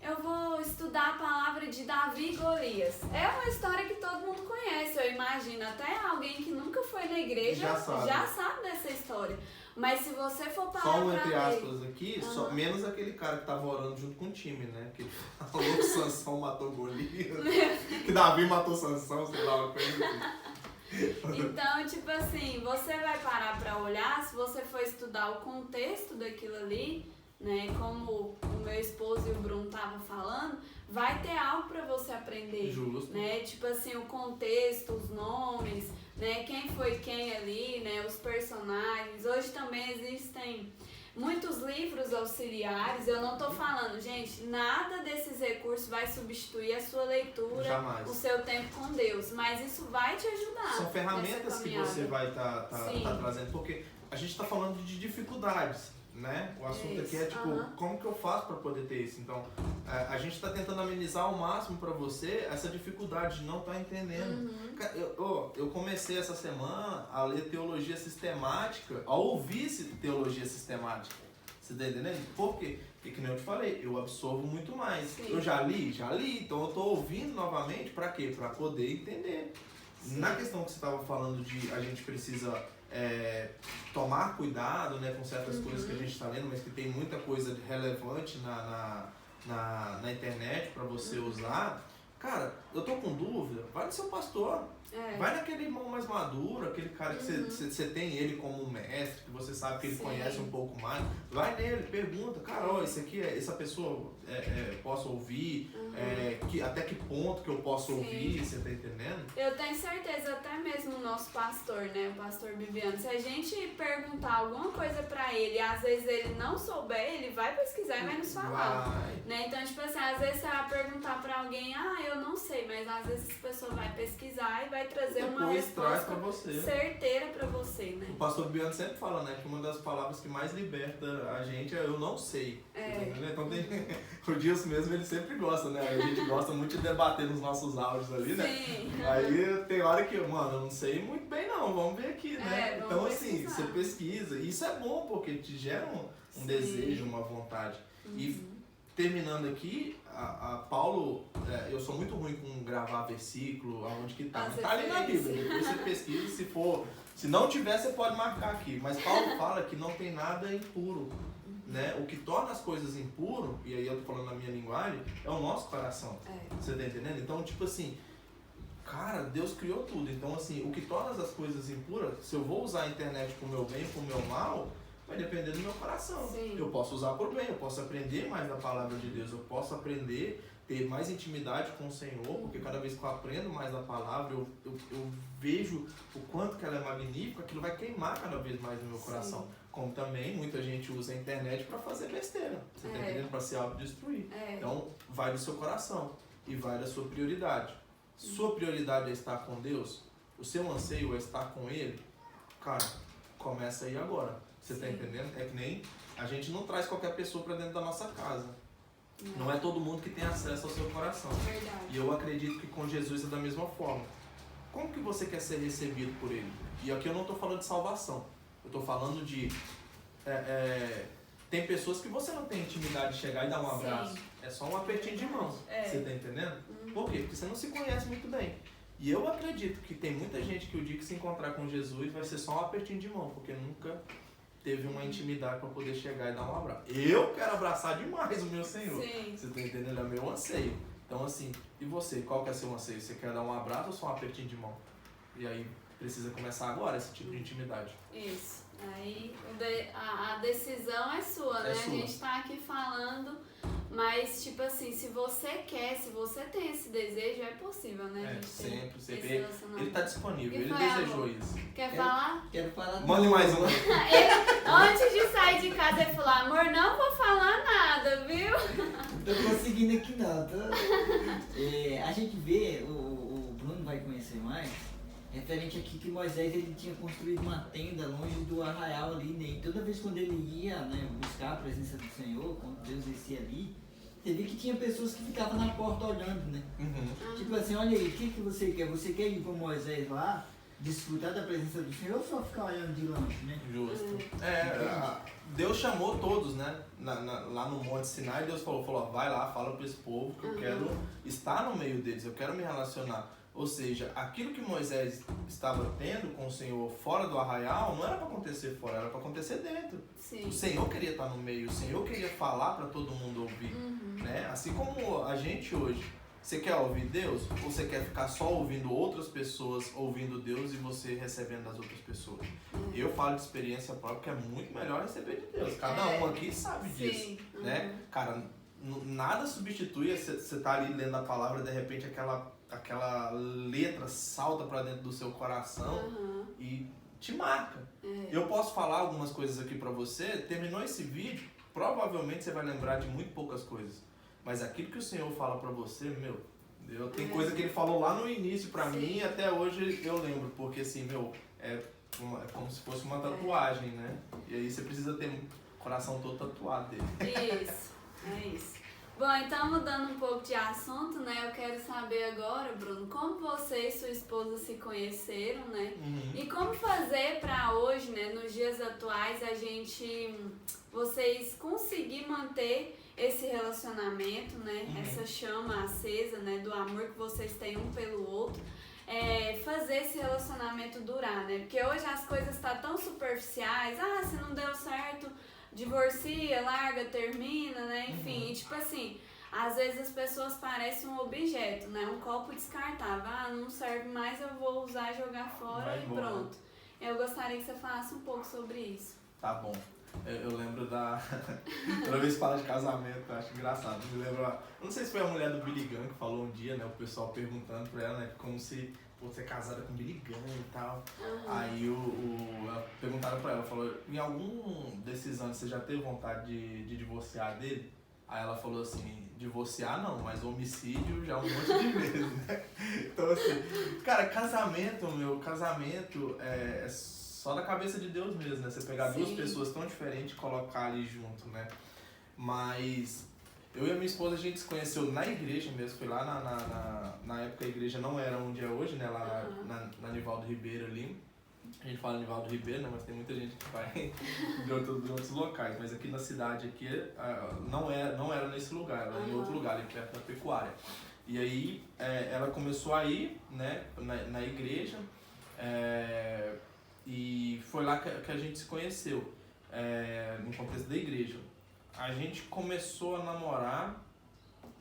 eu vou estudar a palavra de Davi e Golias. É uma história que todo mundo conhece, eu imagino. Até alguém que nunca foi na igreja já sabe dessa história. Mas se você for parar só entre aspas aqui, menos aquele cara que tava orando junto com o time, né? Que falou que Sansão matou Golias, que Davi matou Sansão, sei lá, uma coisa assim. Então, tipo assim, você vai parar pra olhar, se você for estudar o contexto daquilo ali, né? Como o meu esposo e o Bruno estavam falando, vai ter algo pra você aprender. Justo. Né? Tipo assim, o contexto, os nomes, né? Quem foi quem ali, né? Os personagens. Hoje também existem muitos livros auxiliares. Eu não tô falando, gente, nada desses recursos vai substituir a sua leitura, jamais. O seu tempo com Deus, mas isso vai te ajudar. São ferramentas que você vai tá trazendo, porque a gente tá falando de dificuldades. Né? O assunto aqui é tipo, como que eu faço para poder ter isso? Então, a gente está tentando amenizar ao máximo para você essa dificuldade de não estar entendendo. Eu comecei essa semana a ler teologia sistemática, a ouvir teologia sistemática. Você tá entendendo? Por quê? Porque, que nem eu te falei, eu absorvo muito mais. Sim. Eu já li, então eu tô ouvindo novamente pra quê? Pra poder entender. Sim. Na questão que você estava falando de a gente precisa tomar cuidado, né, com certas coisas que a gente está lendo, mas que tem muita coisa relevante na internet para você usar, cara, eu tô com dúvida, vai no seu pastor. Vai naquele irmão mais maduro, aquele cara que você tem ele como mestre, que você sabe que ele conhece um pouco mais. Vai nele, pergunta, cara, ó, esse aqui, essa pessoa posso ouvir, até que ponto que eu posso ouvir, você tá entendendo? Eu tenho certeza, até mesmo o nosso pastor, né, o pastor Bibiano, se a gente perguntar alguma coisa pra ele, às vezes ele não souber, ele vai pesquisar e vai nos falar. Né? Então, tipo assim, às vezes você vai perguntar pra alguém, eu não sei, mas às vezes essa pessoa vai pesquisar e vai trazer uma resposta pra você. certeira pra você, né? O pastor Biano sempre fala, né, que uma das palavras que mais liberta a gente é eu não sei. Então tem o Dilson mesmo, ele sempre gosta, né? A gente gosta muito de debater nos nossos áudios ali, né? Sim. Aí tem hora que, mano, eu não sei muito bem não, vamos ver aqui, né? Então assim, pesquisar. você pesquisa. E isso é bom, porque te gera um desejo, uma vontade. E terminando aqui, a Paulo, eu sou muito ruim com gravar versículo, aonde que tá. Mas tá ali na Bíblia, depois você pesquisa, se não tiver, você pode marcar aqui. Mas Paulo fala que não tem nada impuro, né? O que torna as coisas impuras, e aí eu tô falando na minha linguagem, é o nosso coração. Você tá entendendo? Então, tipo assim, cara, Deus criou tudo. Então, assim, o que torna as coisas impuras, se eu vou usar a internet pro meu bem, pro meu mal, vai depender do meu coração. Sim. Eu posso usar por bem, eu posso aprender mais da palavra de Deus, eu posso aprender, ter mais intimidade com o Senhor, porque cada vez que eu aprendo mais da palavra, eu vejo o quanto que ela é magnífica, aquilo vai queimar cada vez mais no meu coração. Sim. Como também muita gente usa a internet para fazer besteira, você tá entendendo? Para se autodestruir. Então, vai do seu coração e vai da sua prioridade. Sua prioridade é estar com Deus, o seu anseio é estar com Ele, cara, começa aí agora. Você tá entendendo? É que nem a gente não traz qualquer pessoa para dentro da nossa casa. Não é todo mundo que tem acesso ao seu coração. Verdade. E eu acredito que com Jesus é da mesma forma. Como que você quer ser recebido por Ele? E aqui eu não estou falando de salvação. Eu estou falando de... tem pessoas que você não tem intimidade de chegar e dar um abraço. É só um apertinho de mão. Você tá entendendo? Por quê? Porque você não se conhece muito bem. E eu acredito que tem muita gente que o dia que se encontrar com Jesus vai ser só um apertinho de mão, porque nunca teve uma intimidade para poder chegar e dar um abraço. Eu quero abraçar demais o meu Senhor. Sim. Você tá entendendo? É meu anseio. Então assim, e você? Qual que é o seu anseio? Você quer dar um abraço ou só um apertinho de mão? E aí precisa começar agora esse tipo de intimidade. Isso. Aí a decisão é sua, né? Sua. A gente tá aqui falando, mas tipo assim, se você quer, se você tem esse desejo, é possível, né? A gente sempre. esse Ele relacionamento. tá disponível, E ele foi, desejou amor? isso. Quer falar? Quero falar. Mande mais um. Antes de sair de casa, ele falou, amor, não vou falar nada, viu? Não tô conseguindo aqui não. A gente vê, o Bruno vai conhecer mais, referente aqui que Moisés ele tinha construído uma tenda longe do arraial ali, né? E toda vez quando ele ia, né, buscar a presença do Senhor, quando Deus descia ali, você vê que tinha pessoas que ficavam na porta olhando, né? Tipo assim, olha aí, o que você quer? Você quer ir com Moisés lá, desfrutar da presença do Senhor ou só ficar olhando de longe, né? Justo. Deus chamou todos, né? Lá no Monte Sinai, Deus falou, ó, vai lá, fala para esse povo que eu quero estar no meio deles, eu quero me relacionar. Ou seja, aquilo que Moisés estava tendo com o Senhor fora do arraial, não era para acontecer fora, era para acontecer dentro. Sim. O Senhor queria estar no meio, o Senhor queria falar para todo mundo ouvir. Né? Assim como a gente hoje, você quer ouvir Deus ou você quer ficar só ouvindo outras pessoas ouvindo Deus e você recebendo das outras pessoas? Eu falo de experiência própria que é muito melhor receber de Deus. Cada um aqui sabe disso. Né? Cara, nada substitui você tá ali lendo a palavra, de repente aquela letra salta para dentro do seu coração e te marca. Eu posso falar algumas coisas aqui para você, terminou esse vídeo, provavelmente você vai lembrar de muito poucas coisas. Mas aquilo que o Senhor fala para você, tem coisa que ele falou lá no início para mim e até hoje eu lembro, porque assim, é como se fosse uma tatuagem, né? E aí você precisa ter o coração todo tatuado dele. Isso, é isso. Bom, então mudando um pouco de assunto, né? Eu quero saber agora, Bruno, como você e sua esposa se conheceram, né? E como fazer pra hoje, né, nos dias atuais, vocês conseguir manter esse relacionamento, né? Essa chama acesa, né, do amor que vocês têm um pelo outro. Fazer esse relacionamento durar, né? Porque hoje as coisas estão tão superficiais, se não deu certo, divorcia, larga, termina, né? Enfim, e tipo assim, às vezes as pessoas parecem um objeto, né? Um copo descartável, não serve mais, eu vou usar, jogar fora e pronto. Eu gostaria que você falasse um pouco sobre isso. Tá bom. Eu lembro da... Toda vez que fala de casamento, eu acho engraçado. Eu lembro... Eu não sei se foi a mulher do Billy Gunn que falou um dia, né? O pessoal perguntando pra ela, né? Como se você é casada com Billy Gunn e tal. Aí perguntaram pra ela, falou, em algum desses anos você já teve vontade de divorciar dele? Aí ela falou assim, divorciar não, mas homicídio já um monte de vezes, né? Então assim, cara, casamento é só da cabeça de Deus mesmo, né? Você pegar duas pessoas tão diferentes e colocar ali junto, né? Mas eu e a minha esposa, a gente se conheceu na igreja mesmo, foi lá na época a igreja não era onde é hoje, né? Lá na Nivaldo Ribeiro ali. A gente fala Nivaldo Ribeiro, né? Mas tem muita gente que vai de outros locais. Mas aqui na cidade aqui não era nesse lugar, era em outro lugar, ali perto da pecuária. E aí ela começou a ir, né, na igreja, e foi lá que a gente se conheceu, no contexto da igreja. A gente começou a namorar,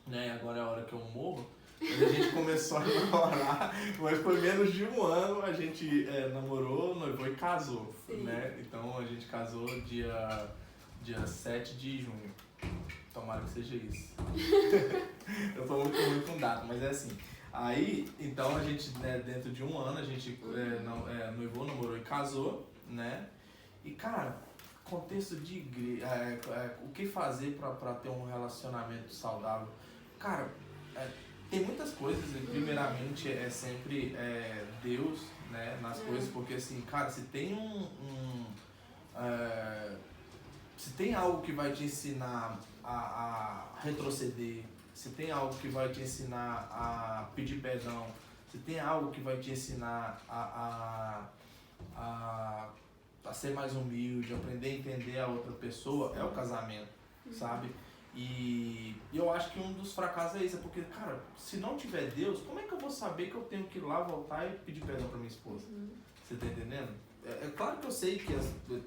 né, agora é a hora que eu morro, mas a gente começou a namorar, mas foi menos de um ano, a gente namorou, noivou e casou, né? Então a gente casou dia 7 de junho. Tomara que seja isso. Eu tô muito ruim com data, mas é assim. Aí, então a gente, né, dentro de um ano, a gente noivou, namorou e casou, né? E cara, contexto de igreja, o que fazer pra ter um relacionamento saudável? Cara, tem muitas coisas, e primeiramente é sempre Deus, né, nas coisas, porque assim, cara, se tem se tem algo que vai te ensinar a retroceder, se tem algo que vai te ensinar a pedir perdão, se tem algo que vai te ensinar a ser mais humilde, aprender a entender a outra pessoa, é o casamento, sabe? E eu acho que um dos fracassos é isso, porque, cara, se não tiver Deus, como é que eu vou saber que eu tenho que ir lá, voltar e pedir perdão pra minha esposa? Você tá entendendo? É claro que eu sei que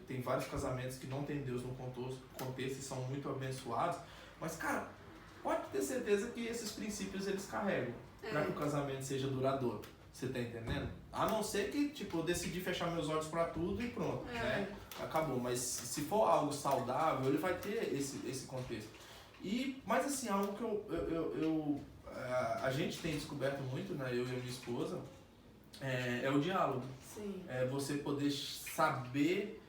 tem vários casamentos que não tem Deus no contexto e são muito abençoados, mas, cara, pode ter certeza que esses princípios eles carregam para que o casamento seja duradouro. Você tá entendendo? A não ser que, tipo, eu decidi fechar meus olhos para tudo e pronto, né? Acabou. Mas se for algo saudável, ele vai ter esse contexto. Mas assim, algo que a gente tem descoberto muito, né, eu e a minha esposa, é o diálogo. Sim. É você poder saber,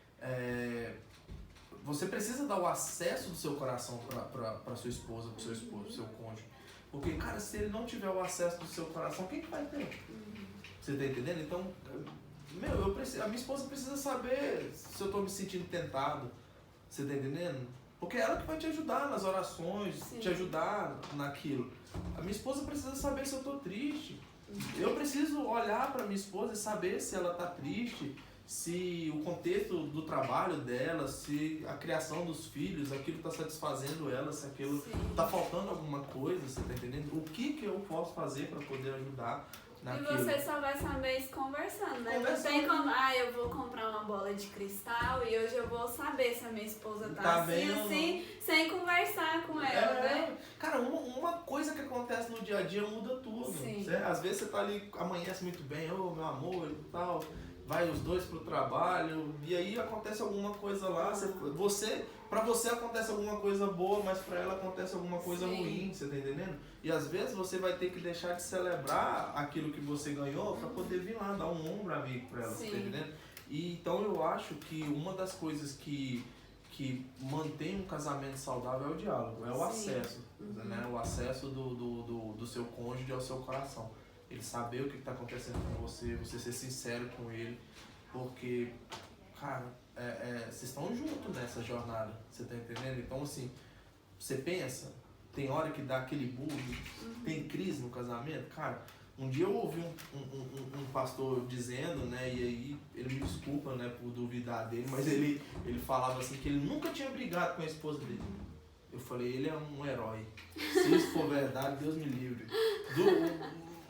você precisa dar o acesso do seu coração para sua esposa, pro seu esposo, pro seu cônjuge. Porque, cara, se ele não tiver o acesso do seu coração, quem que vai ter? Você tá entendendo? Então, a minha esposa precisa saber se eu tô me sentindo tentado. Você tá entendendo? Porque é ela que vai te ajudar nas orações, te ajudar naquilo. A minha esposa precisa saber se eu tô triste. Eu preciso olhar pra minha esposa e saber se ela tá triste, se o contexto do trabalho dela, se a criação dos filhos, aquilo tá satisfazendo ela, se aquilo tá faltando alguma coisa, você tá entendendo? O que eu posso fazer pra poder ajudar naquilo? E você só vai saber isso conversando, né? Não tem como, eu vou comprar uma bola de cristal e hoje eu vou saber se a minha esposa tá assim, sem conversar com ela, né? Cara, uma coisa que acontece no dia a dia muda tudo. Às vezes você tá ali, amanhece muito bem, meu amor e tal, vai os dois pro trabalho, e aí acontece alguma coisa lá, pra você acontece alguma coisa boa, mas pra ela acontece alguma coisa ruim, você tá entendendo? E às vezes você vai ter que deixar de celebrar aquilo que você ganhou pra poder vir lá, dar um ombro amigo pra ela, você tá entendendo? E então eu acho que uma das coisas que mantém um casamento saudável é o diálogo, é o acesso, né? O acesso do seu cônjuge ao seu coração. Ele saber o que está acontecendo com você, você ser sincero com ele, porque, cara, vocês estão juntos nessa jornada, você tá entendendo? Então, assim, você pensa, tem hora que dá aquele bug, tem crise no casamento, cara. Um dia eu ouvi um pastor dizendo, né, e aí ele me desculpa, né, por duvidar dele, mas ele falava assim que ele nunca tinha brigado com a esposa dele. Eu falei, ele é um herói. Se isso for verdade, Deus me livre.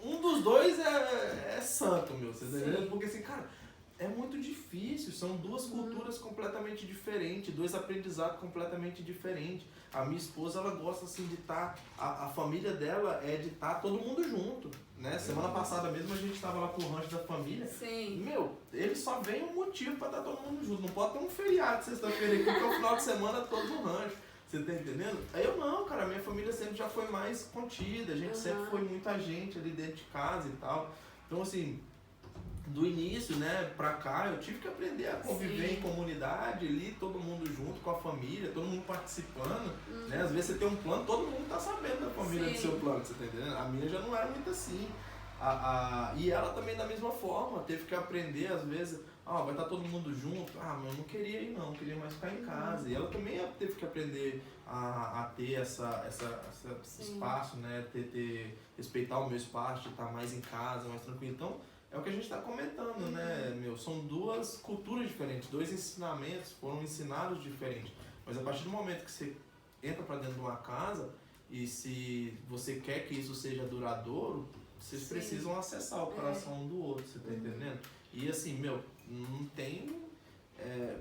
Um dos dois é santo, meu, você tá entendendo? Porque assim, cara, é muito difícil, são duas culturas completamente diferentes, dois aprendizados completamente diferentes. A minha esposa, ela gosta assim de estar, a família dela é de estar todo mundo junto, né? Semana passada mesmo a gente estava lá pro rancho da família. Sim. Meu, ele só vem um motivo para estar todo mundo junto. Não pode ter um feriado sexta-feira aqui, porque é o final de semana todo no rancho. Você tá entendendo? Aí eu não, cara, minha família sempre já foi mais contida, a gente sempre foi muita gente ali dentro de casa e tal. Então assim, do início, né, pra cá, eu tive que aprender a conviver em comunidade ali, todo mundo junto com a família, todo mundo participando, né? Às vezes você tem um plano, todo mundo tá sabendo da família do seu plano, você tá entendendo? A minha já não era muito assim. E ela também da mesma forma, teve que aprender, às vezes, vai estar todo mundo junto, mas eu não queria ir não, queria mais ficar em casa. E ela também teve que aprender a ter esse espaço, né? Respeitar o meu espaço, de estar mais em casa, mais tranquilo. Então, é o que a gente está comentando, né, meu? São duas culturas diferentes, dois ensinamentos, foram ensinados diferentes. Mas a partir do momento que você entra para dentro de uma casa, e se você quer que isso seja duradouro, vocês precisam acessar o coração um do outro, você tá entendendo? E assim, meu, não tem...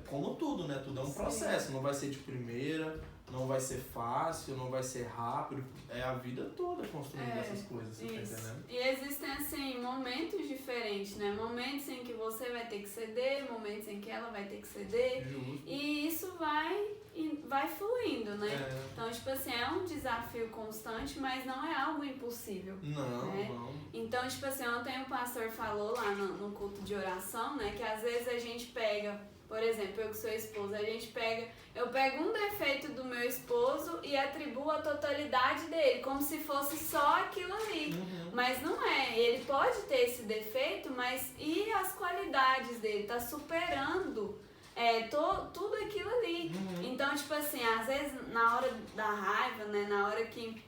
como tudo, né? Tudo é um processo, não vai ser de primeira, não vai ser fácil, não vai ser rápido, é a vida toda construindo essas coisas, você tá entendendo? E existem, assim, momentos diferentes, né? Momentos em que você vai ter que ceder, momentos em que ela vai ter que ceder. Justo. E isso vai fluindo, né? Então, tipo assim, é um desafio constante, mas não é algo impossível. Não, né? não. Então, tipo assim, ontem o pastor falou lá no culto de oração, né? Que às vezes a gente pega, por exemplo, eu que sou esposa, eu pego um defeito do meu esposo e atribuo a totalidade dele, como se fosse só aquilo ali. Mas não é, ele pode ter esse defeito, mas e as qualidades dele? Tá superando tudo aquilo ali. Então, tipo assim, às vezes na hora da raiva, né, na hora que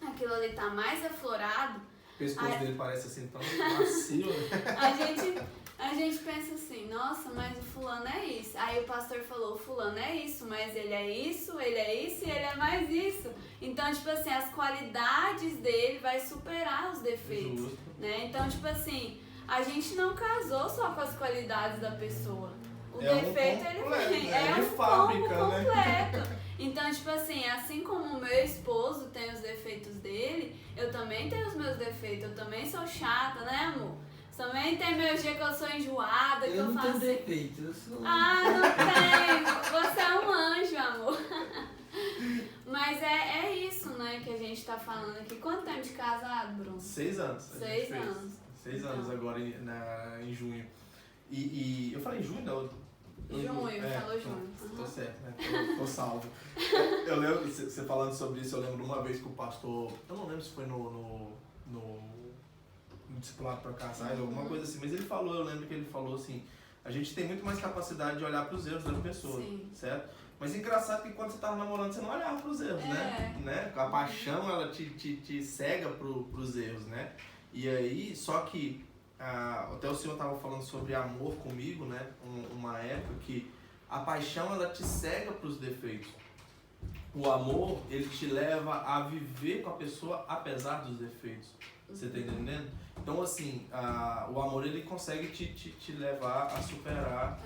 aquilo ali tá mais aflorado, O pescoço dele parece assim tão macio, né? A gente pensa assim, nossa, mas o fulano é isso. Aí o pastor falou, o fulano é isso, mas ele é isso e ele é mais isso. Então, tipo assim, as qualidades dele vai superar os defeitos, né? Então, tipo assim, a gente não casou só com as qualidades da pessoa. O defeito, ele de fábrica, combo completo. Então, tipo assim como o meu esposo tem os defeitos dele, eu também tenho os meus defeitos. Eu também sou chata, né, amor? Também tem meu dia que eu sou enjoada, que eu faço... Eu não tenho defeito, eu sou... não tem! Você é um anjo, amor. Mas é isso, né, que a gente tá falando aqui. Quanto tempo de casado, Bruno? 6 anos. 6 anos. 6 anos agora em junho. E eu falei junho, não? Falou junho. Tô certo, né? Tô salvo. Eu lembro, você falando sobre isso, eu lembro de uma vez que o pastor... Eu não lembro se foi no discipulado para casais, alguma coisa assim, mas eu lembro que ele falou assim, a gente tem muito mais capacidade de olhar para os erros das pessoas, certo? Mas é engraçado que quando você tava namorando, você não olhava para os erros, né? A paixão, ela te cega pros erros, né? E aí, só que, até o senhor tava falando sobre amor comigo, né? Uma época que a paixão, ela te cega pros defeitos. O amor, ele te leva a viver com a pessoa apesar dos defeitos. Você tá entendendo? Então, assim, o amor, ele consegue te levar a superar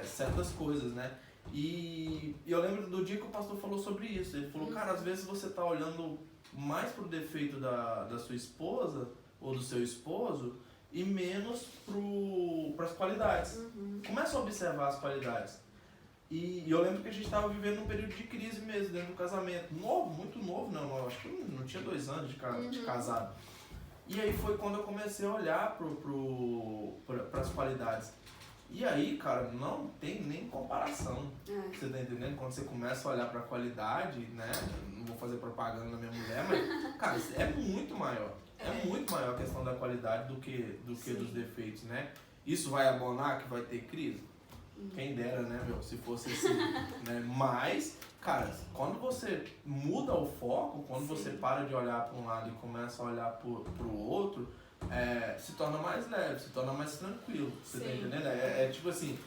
certas coisas, né? E eu lembro do dia que o pastor falou sobre isso. Ele falou, cara, às vezes você tá olhando mais pro defeito da sua esposa ou do seu esposo e menos pras qualidades. Começa a observar as qualidades. E eu lembro que a gente estava vivendo um período de crise mesmo dentro do casamento. Novo, muito novo, não, acho que não tinha 2 anos de casado. E aí foi quando eu comecei a olhar para as qualidades. E aí, cara, não tem nem comparação. Você tá entendendo? Quando você começa a olhar para a qualidade, né? Não vou fazer propaganda na minha mulher, mas, cara, é muito maior. É muito maior a questão da qualidade do que dos defeitos, né? Isso vai abonar que vai ter crise? Quem dera, né, meu, se fosse assim, né? Mas cara, quando você muda o foco, quando Sim. você para de olhar para um lado e começa a olhar pro outro, se torna mais leve, se torna mais tranquilo. Você tá Sim. entendendo? Tipo assim,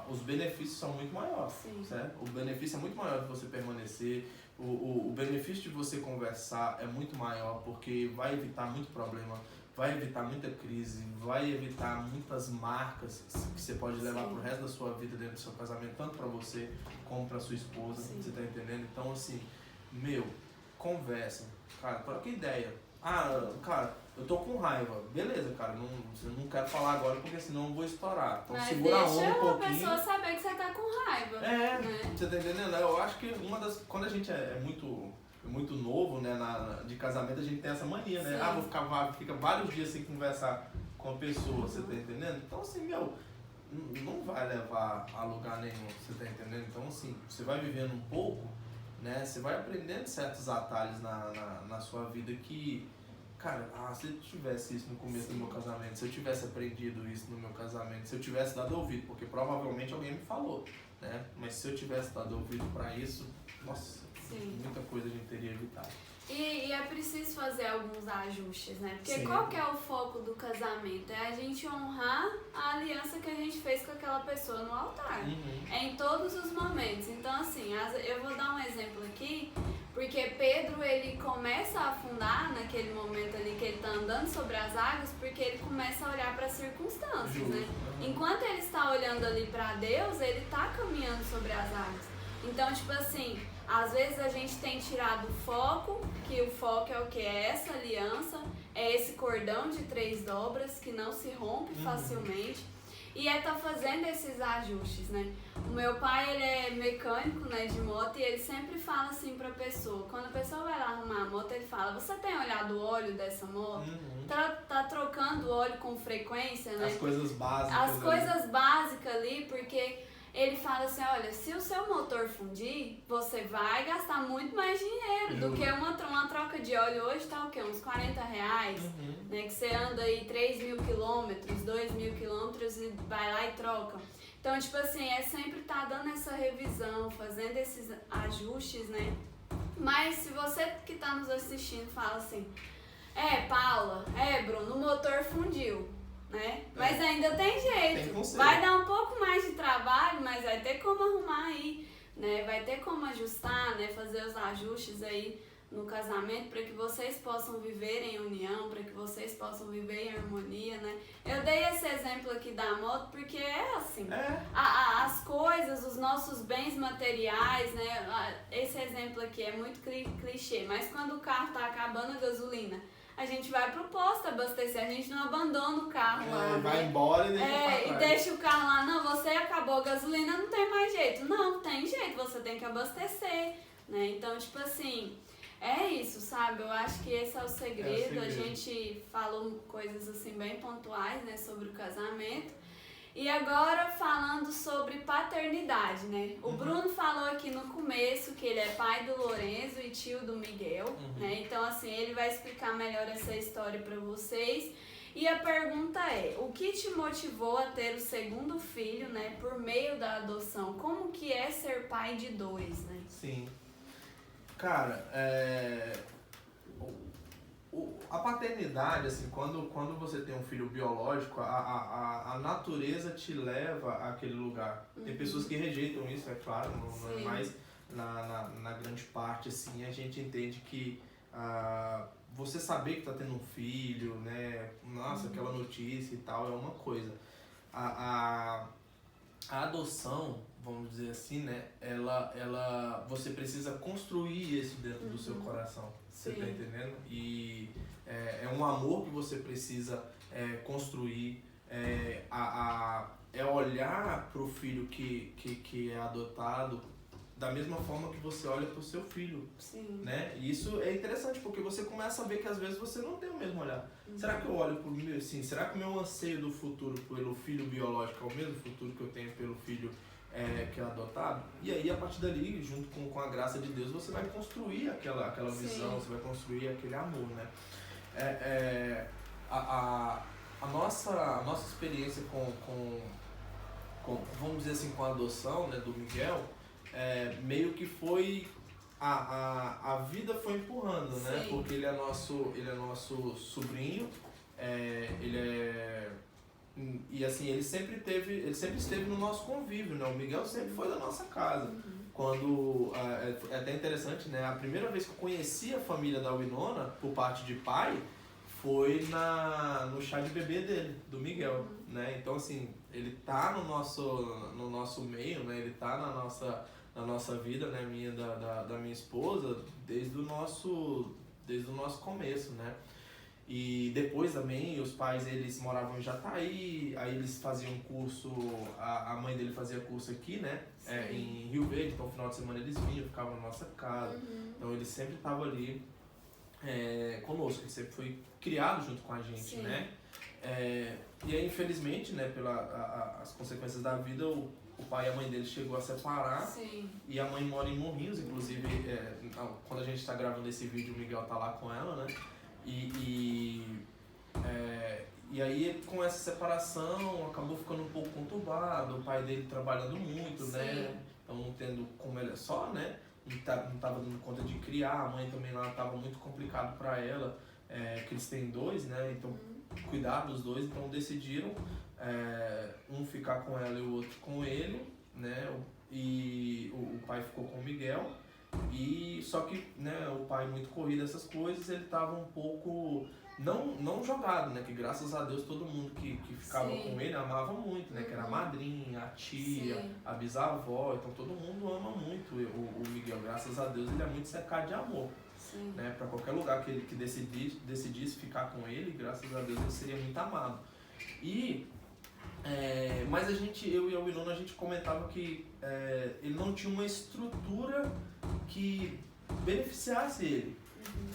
os benefícios são muito maiores, Sim. certo? O benefício é muito maior de você permanecer, o benefício de você conversar é muito maior, porque vai evitar muito problema, vai evitar muita crise, vai evitar muitas marcas que você pode levar Sim. pro resto da sua vida dentro do seu casamento, tanto pra você como pra sua esposa, Sim. você tá entendendo? Então assim, conversa, cara, troca ideia. Cara, eu tô com raiva. Beleza, cara, você não quero falar agora porque senão eu vou estourar. Então Mas segura a onda um deixa a pouquinho. pessoa saber que você tá com raiva. Né? Você tá entendendo? Eu acho que quando a gente é muito novo, né, de casamento, a gente tem essa mania, né? Sim. Fica vários dias sem conversar com a pessoa, você tá entendendo? Então assim, não vai levar a lugar nenhum, você tá entendendo? Então assim, você vai vivendo um pouco, né? Você vai aprendendo certos atalhos na sua vida que, cara, se eu tivesse isso no começo do meu casamento, se eu tivesse aprendido isso no meu casamento, se eu tivesse dado ouvido, porque provavelmente alguém me falou, né? Mas se eu tivesse dado ouvido pra isso, nossa, Sim. muita coisa a gente teria evitado. E é preciso fazer alguns ajustes, né? Porque Sim. qual que é o foco do casamento? É a gente honrar a aliança que a gente fez com aquela pessoa no altar. É em todos os momentos. Então, assim, eu vou dar um exemplo aqui, porque Pedro, ele começa a afundar naquele momento ali que ele tá andando sobre as águas, porque ele começa a olhar para as circunstâncias, né? Enquanto ele está olhando ali para Deus, ele tá caminhando sobre as águas. Então, tipo assim, às vezes a gente tem tirado o foco, que o foco é o que? É essa aliança, é esse cordão de 3 dobras que não se rompe facilmente. E tá fazendo esses ajustes, né? O meu pai, ele é mecânico, né, de moto, e ele sempre fala assim pra pessoa, quando a pessoa vai lá arrumar a moto, ele fala, você tem olhado o óleo dessa moto? Tá trocando o óleo com frequência, né? As coisas básicas. As coisas básicas ali, porque ele fala assim, olha, se o seu motor fundir, você vai gastar muito mais dinheiro do que uma troca de óleo. Hoje tá o quê? Uns R$40, né? Que você anda aí 3.000 quilômetros, 2.000 quilômetros e vai lá e troca. Então, tipo assim, sempre tá dando essa revisão, fazendo esses ajustes, né? Mas se você que tá nos assistindo fala assim, Paula, Bruno, o motor fundiu. Né? Mas ainda tem jeito, vai dar um pouco mais de trabalho, mas vai ter como arrumar aí, né? Vai ter como ajustar, né? Fazer os ajustes aí no casamento para que vocês possam viver em união, para que vocês possam viver em harmonia, né? Eu dei esse exemplo aqui da moto porque é assim, as coisas, os nossos bens materiais, né? Esse exemplo aqui é muito clichê, mas quando o carro tá acabando a gasolina, a gente vai pro posto abastecer, a gente não abandona o carro lá. Vai embora e deixa pra trás. E deixa o carro lá, não, você acabou a gasolina, não tem mais jeito. Não, tem jeito, você tem que abastecer, né? Então, tipo assim, é isso, sabe? Eu acho que esse é o segredo. A gente falou coisas assim bem pontuais, né, sobre o casamento. E agora falando sobre paternidade, né? O Bruno falou aqui no começo que ele é pai do Lorenzo e tio do Miguel, né? Então, assim, ele vai explicar melhor essa história para vocês. E a pergunta é, o que te motivou a ter o segundo filho, né, por meio da adoção? Como que é ser pai de 2, né? Sim. Cara, a paternidade, assim, quando você tem um filho biológico, a natureza te leva àquele lugar. Tem pessoas que rejeitam isso, é claro, não é mais na grande parte, assim, a gente entende que você saber que tá tendo um filho, né, nossa, aquela notícia e tal, é uma coisa. A adoção, vamos dizer assim, né, você precisa construir isso dentro do seu coração. Você tá entendendo? E é um amor que você precisa construir, olhar pro filho que é adotado da mesma forma que você olha pro seu filho. Sim. Né? E isso é interessante porque você começa a ver que às vezes você não tem o mesmo olhar. Será que eu olho pro meu, assim, será que o meu anseio do futuro pelo filho biológico é o mesmo futuro que eu tenho pelo filho que é adotado? E aí, a partir dali, junto com a graça de Deus, você vai construir aquela visão, você vai construir aquele amor, né? A nossa experiência com, vamos dizer assim, com a adoção, né, do Miguel, meio que foi... A vida foi empurrando, né? Sim. Porque ele é nosso sobrinho, e assim, ele sempre esteve no nosso convívio, né? O Miguel sempre foi da nossa casa. Quando, é até interessante, né? A primeira vez que eu conheci a família da Winona, por parte de pai, foi no chá de bebê dele, do Miguel, né? Então assim, ele tá no nosso meio, né? Ele tá na nossa vida, né? Minha da minha esposa, desde o nosso começo, né? E depois também, os pais, eles moravam em Jataí, aí eles faziam curso, a mãe dele fazia curso aqui, né? Em Rio Verde, então no final de semana eles vinham, ficavam na nossa casa. Então ele sempre estava ali conosco, ele sempre foi criado junto com a gente, Sim. né? E aí, infelizmente, né, as consequências da vida, o pai e a mãe dele chegou a separar. Sim. E a mãe mora em Morrinhos, inclusive, quando a gente está gravando esse vídeo, o Miguel tá lá com ela, né? E aí, com essa separação, acabou ficando um pouco conturbado, o pai dele trabalhando muito, Sim. né? Então, não tendo como ele só, né? Não tava dando conta de criar, a mãe também lá tava muito complicado para ela, que eles têm 2, né? Então, cuidar dos 2, então decidiram um ficar com ela e o outro com ele, né? E o pai ficou com o Miguel. E só que, né, o pai muito corrido essas coisas, ele tava um pouco não jogado, né, que graças a Deus todo mundo que ficava Sim. com ele amava muito, né, que era a madrinha, a tia, Sim. a bisavó, então todo mundo ama muito o Miguel, graças a Deus ele é muito cercado de amor, Sim. né, para qualquer lugar que ele decidisse ficar com ele, graças a Deus ele seria muito amado. Mas eu e a Winona, a gente comentava que ele não tinha uma estrutura que beneficiasse ele,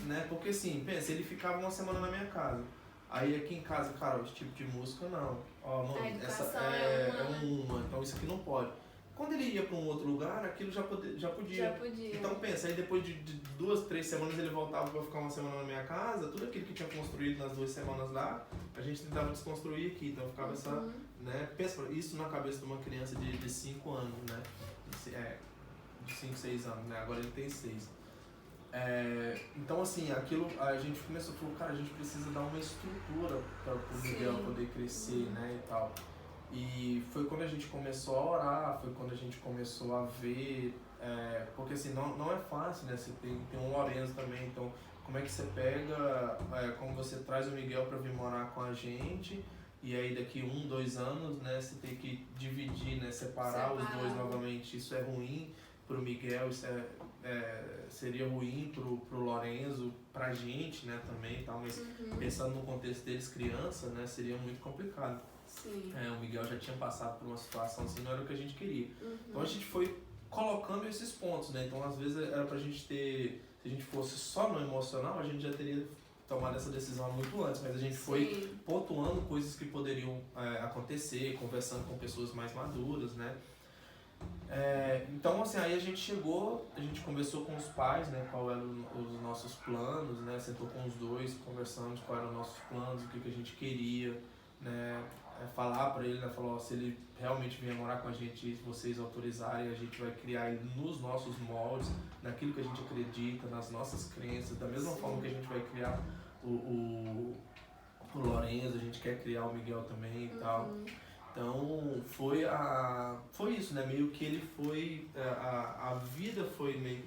né? Porque assim, pensa, ele ficava uma semana na minha casa. Aí aqui em casa, cara, esse tipo de música não. Ó, não, A educação essa é uma. então isso aqui não pode. Quando ele ia para um outro lugar, aquilo já podia. Já podia. Então pensa, aí depois de 2, 3 semanas ele voltava para ficar uma semana na minha casa, tudo aquilo que tinha construído nas 2 semanas lá, a gente tentava desconstruir aqui, então ficava essa, né? Pensa isso na cabeça de uma criança de 5 anos, né? De 5, 6 anos, né? Agora ele tem 6. Então assim, aquilo a gente começou a falar, cara, a gente precisa dar uma estrutura para o Miguel poder crescer, né, e tal. E foi quando a gente começou a orar, foi quando a gente começou a ver, porque assim, não é fácil, né, você tem um Lorenzo também, então como é que você pega, como você traz o Miguel para vir morar com a gente, e aí daqui 1, 2 anos, né, você tem que dividir, né, separar os dois novamente, isso é ruim pro Miguel, isso seria ruim pro Lorenzo, pra gente, né, também, tal, mas pensando no contexto deles criança, né, seria muito complicado. Sim. O Miguel já tinha passado por uma situação assim, não era o que a gente queria. Então a gente foi colocando esses pontos, né, então às vezes era pra gente ter, se a gente fosse só no emocional, a gente já teria tomado essa decisão muito antes, mas a gente foi pontuando coisas que poderiam acontecer, conversando com pessoas mais maduras, né. Então assim, aí a gente conversou com os pais, né, qual eram os nossos planos, né, sentou com os dois, conversamos quais eram os nossos planos, o que a gente queria, né, falar para ele, né, falou, se ele realmente vier morar com a gente, se vocês autorizarem, a gente vai criar ele nos nossos moldes, naquilo que a gente acredita, nas nossas crenças, da mesma forma que a gente vai criar o Lorenzo, a gente quer criar o Miguel também e tal. Então foi isso, né? Meio que ele foi, a vida foi meio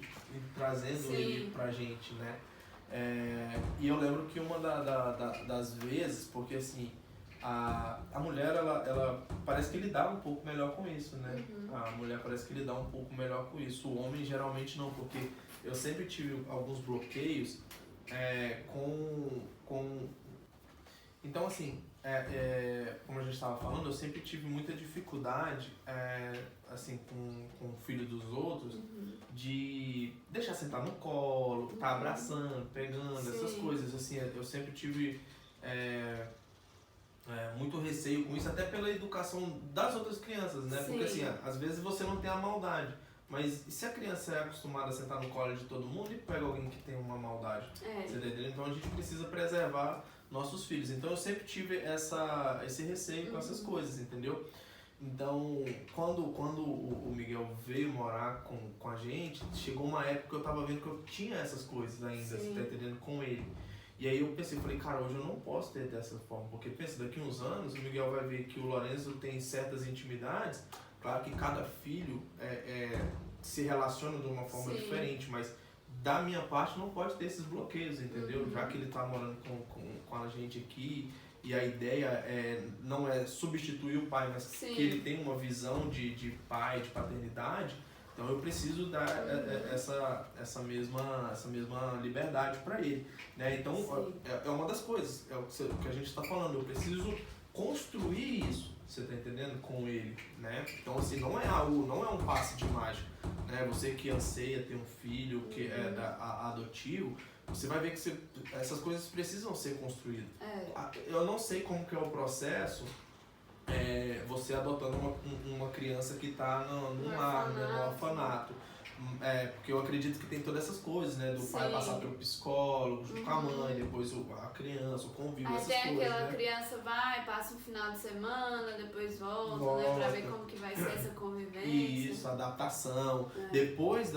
trazendo ele pra gente, né? E eu lembro que uma das vezes, porque assim, a mulher, ela parece que lidava um pouco melhor com isso, né? A mulher parece que lidava um pouco melhor com isso, o homem geralmente não, porque eu sempre tive alguns bloqueios então assim, como a gente estava falando, eu sempre tive muita dificuldade, assim, com o filho dos outros, de deixar sentar no colo, tá abraçando, pegando, essas coisas, assim, eu sempre tive muito receio com isso, até pela educação das outras crianças, né? Porque assim, às vezes você não tem a maldade, mas e se a criança é acostumada a sentar no colo de todo mundo e pega alguém que tem uma maldade? Você entendeu? Então a gente precisa preservar nossos filhos. Então eu sempre tive esse receio com essas coisas, entendeu? Então, quando o Miguel veio morar com a gente, chegou uma época que eu tava vendo que eu tinha essas coisas ainda, você tá entendendo, com ele. E aí eu pensei, falei, cara, hoje eu não posso ter dessa forma, porque pensa, daqui uns anos o Miguel vai ver que o Lorenzo tem certas intimidades, claro que cada filho se relaciona de uma forma diferente, mas da minha parte não pode ter esses bloqueios, entendeu? Já que ele tá morando com a gente aqui, e a ideia não é substituir o pai, mas que ele tem uma visão de pai, de paternidade, então eu preciso dar essa mesma liberdade para ele, né? Então é uma das coisas, é o que a gente está falando, eu preciso construir isso, você tá entendendo, com ele, né? Então assim, não é um passe de mágica, né? Você que anseia ter um filho que é adotivo, você vai ver que essas coisas precisam ser construídas. Eu não sei como que é o processo, você adotando uma criança que está no lar, né, no orfanato. Porque eu acredito que tem todas essas coisas, né? Do pai passar pelo psicólogo, junto com a mãe, depois a criança, o convívio, essas coisas. Aí tem aquela né? criança passa um final de semana, depois volta. Né? Pra ver como que vai ser essa convivência. Isso, adaptação. Depois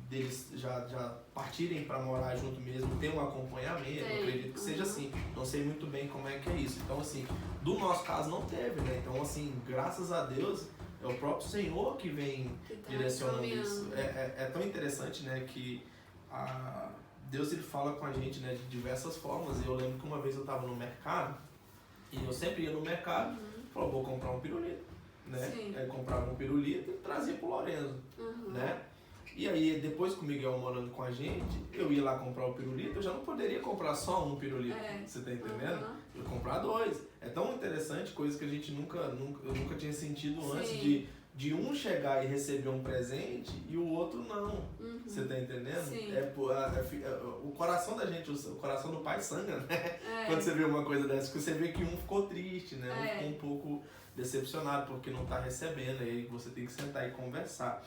deles já partirem para morar junto mesmo, ter um acompanhamento, eu acredito que seja assim. Não sei muito bem como é que é isso. Então, assim, do nosso caso não teve, né? Então, assim, graças a Deus, é o próprio Senhor que vem direcionando isso. É tão interessante, né, que Deus ele fala com a gente, né, de diversas formas. Eu lembro que uma vez eu estava no mercado, e eu sempre ia no mercado, falava, vou comprar um pirulito, né? Aí comprava um pirulito e trazia pro Lorenzo, né? E aí, depois que o Miguel morando com a gente, eu ia lá comprar o pirulito, eu já não poderia comprar só um pirulito, você tá entendendo? Eu ia comprar 2. É tão interessante, coisas que a gente eu nunca tinha sentido antes, de um chegar e receber um presente e o outro não, você tá entendendo? O coração da gente, o coração do pai sangra, né? Quando você vê uma coisa dessa, porque você vê que um ficou triste, né? Um ficou um pouco decepcionado porque não tá recebendo, aí você tem que sentar e conversar.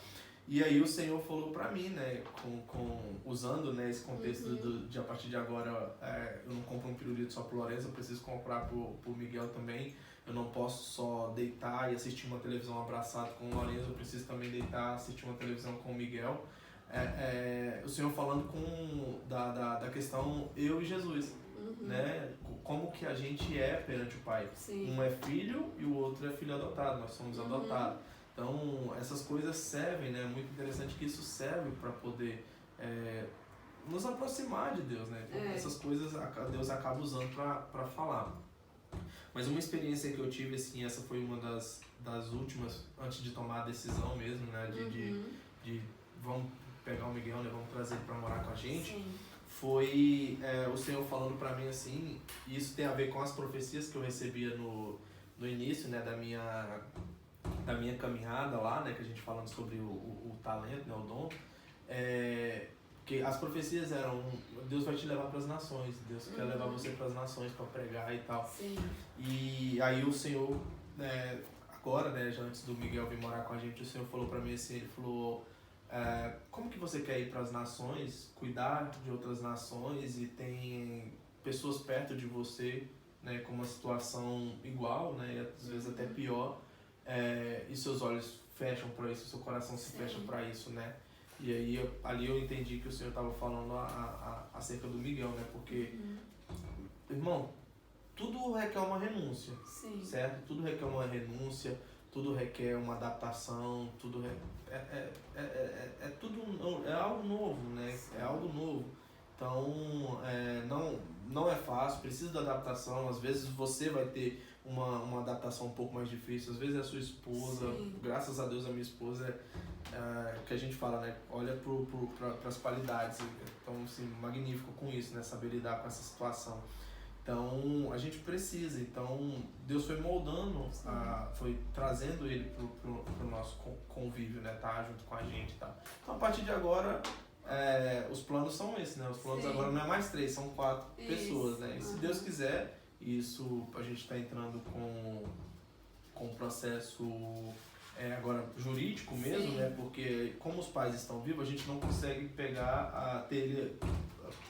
E aí o Senhor falou pra mim, né, usando, né, esse contexto de a partir de agora eu não compro um pirulito só pro Lorenzo, eu preciso comprar pro Miguel também. Eu não posso só deitar e assistir uma televisão abraçado com o Lorenzo, eu preciso também deitar e assistir uma televisão com o Miguel. O Senhor falando da questão eu e Jesus, né, como que a gente é perante o Pai. Um é filho e o outro é filho adotado, nós somos adotados. Então, essas coisas servem, né? É muito interessante que isso serve para poder nos aproximar de Deus, né? Essas coisas Deus acaba usando para falar. Mas uma experiência que eu tive, assim, essa foi uma das últimas, antes de tomar a decisão mesmo, né? De vamos pegar o Miguel, né? Vamos trazer ele para morar com a gente. Foi o Senhor falando para mim, assim, e isso tem a ver com as profecias que eu recebia no início, né? Da minha caminhada lá, né, que a gente falando sobre o talento, né, o dom, que as profecias eram, Deus vai te levar para as nações, Deus quer levar você para as nações para pregar e tal. E aí o Senhor, agora, né, já antes do Miguel vir morar com a gente, o Senhor falou para mim assim, ele falou, como que você quer ir para as nações, cuidar de outras nações e tem pessoas perto de você, né, com uma situação igual, né, e às vezes até pior, e seus olhos fecham para isso, seu coração se fecha para isso, né? E aí ali eu entendi que o Senhor estava falando acerca do Miguel, né? Porque, irmão, tudo requer uma renúncia, certo? Tudo requer uma renúncia, tudo requer uma adaptação, tudo é algo novo, né? É algo novo. Então, não é fácil, precisa de adaptação. Às vezes você vai ter uma adaptação um pouco mais difícil, às vezes é a sua esposa. Graças a Deus a minha esposa que a gente fala, né? Olha para as qualidades. Então, assim, magnífico com isso, né? Saber lidar com essa situação. Então, a gente precisa. Então, Deus foi moldando, foi trazendo ele pro nosso convívio, né? Tá junto com a gente e tal. Então, a partir de agora, os planos são esses, né? Os planos agora não é mais 3, são 4 pessoas, né? E se Deus quiser, isso a gente está entrando com o processo agora jurídico mesmo, né? Porque como os pais estão vivos, a gente não consegue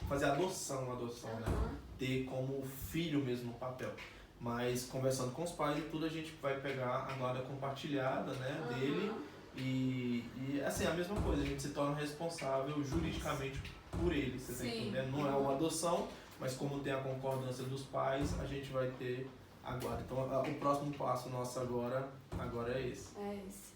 fazer adoção, né? Ter como filho mesmo no papel. Mas conversando com os pais e tudo, a gente vai pegar a guarda compartilhada, né, dele. E assim, a mesma coisa, a gente se torna responsável juridicamente por ele, você tá entendendo? Não é uma adoção, mas como tem a concordância dos pais, a gente vai ter a guarda. Então o próximo passo nosso agora é esse. É isso.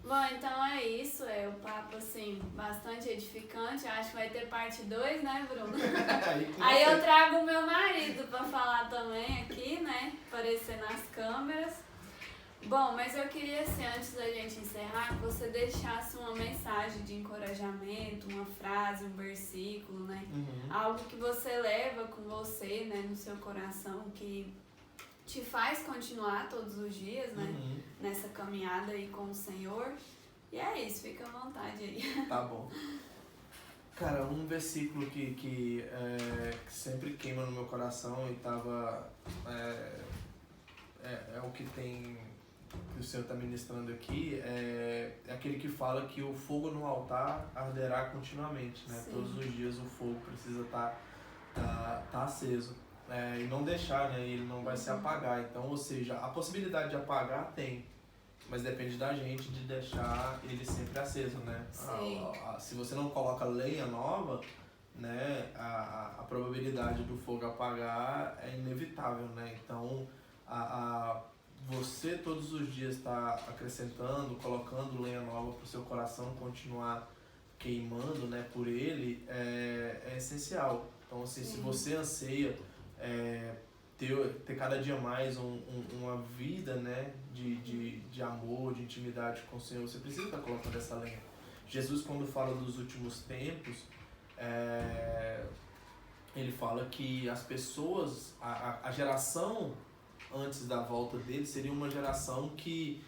Bom, então é isso, o papo assim, bastante edificante, acho que vai ter parte 2, né, Bruno? Aí eu trago o meu marido pra falar também aqui, né, aparecer nas câmeras. Bom, mas eu queria assim, antes da gente encerrar, que você deixasse uma mensagem de encorajamento, uma frase, um versículo, né? Algo que você leva com você, né, no seu coração, que te faz continuar todos os dias, né? Nessa caminhada aí com o Senhor. E é isso, fica à vontade aí. Tá bom. Cara, um versículo que sempre queima no meu coração e tava... É o que o Senhor está ministrando aqui, é aquele que fala que o fogo no altar arderá continuamente, né? Sim. Todos os dias o fogo precisa estar aceso. E não deixar, né? Ele não vai se apagar. Então, ou seja, a possibilidade de apagar tem, mas depende da gente de deixar ele sempre aceso, né? Se você não coloca lenha nova, né? A probabilidade do fogo apagar é inevitável, né? Então, você todos os dias está acrescentando, colocando lenha nova para o seu coração continuar queimando, né? Por ele, é essencial. Então, assim, se você anseia ter cada dia mais uma vida, né, de amor, de intimidade com o Senhor, você precisa estar colocando essa lenha. Jesus, quando fala dos últimos tempos, ele fala que as pessoas, a geração antes da volta dele seria uma geração que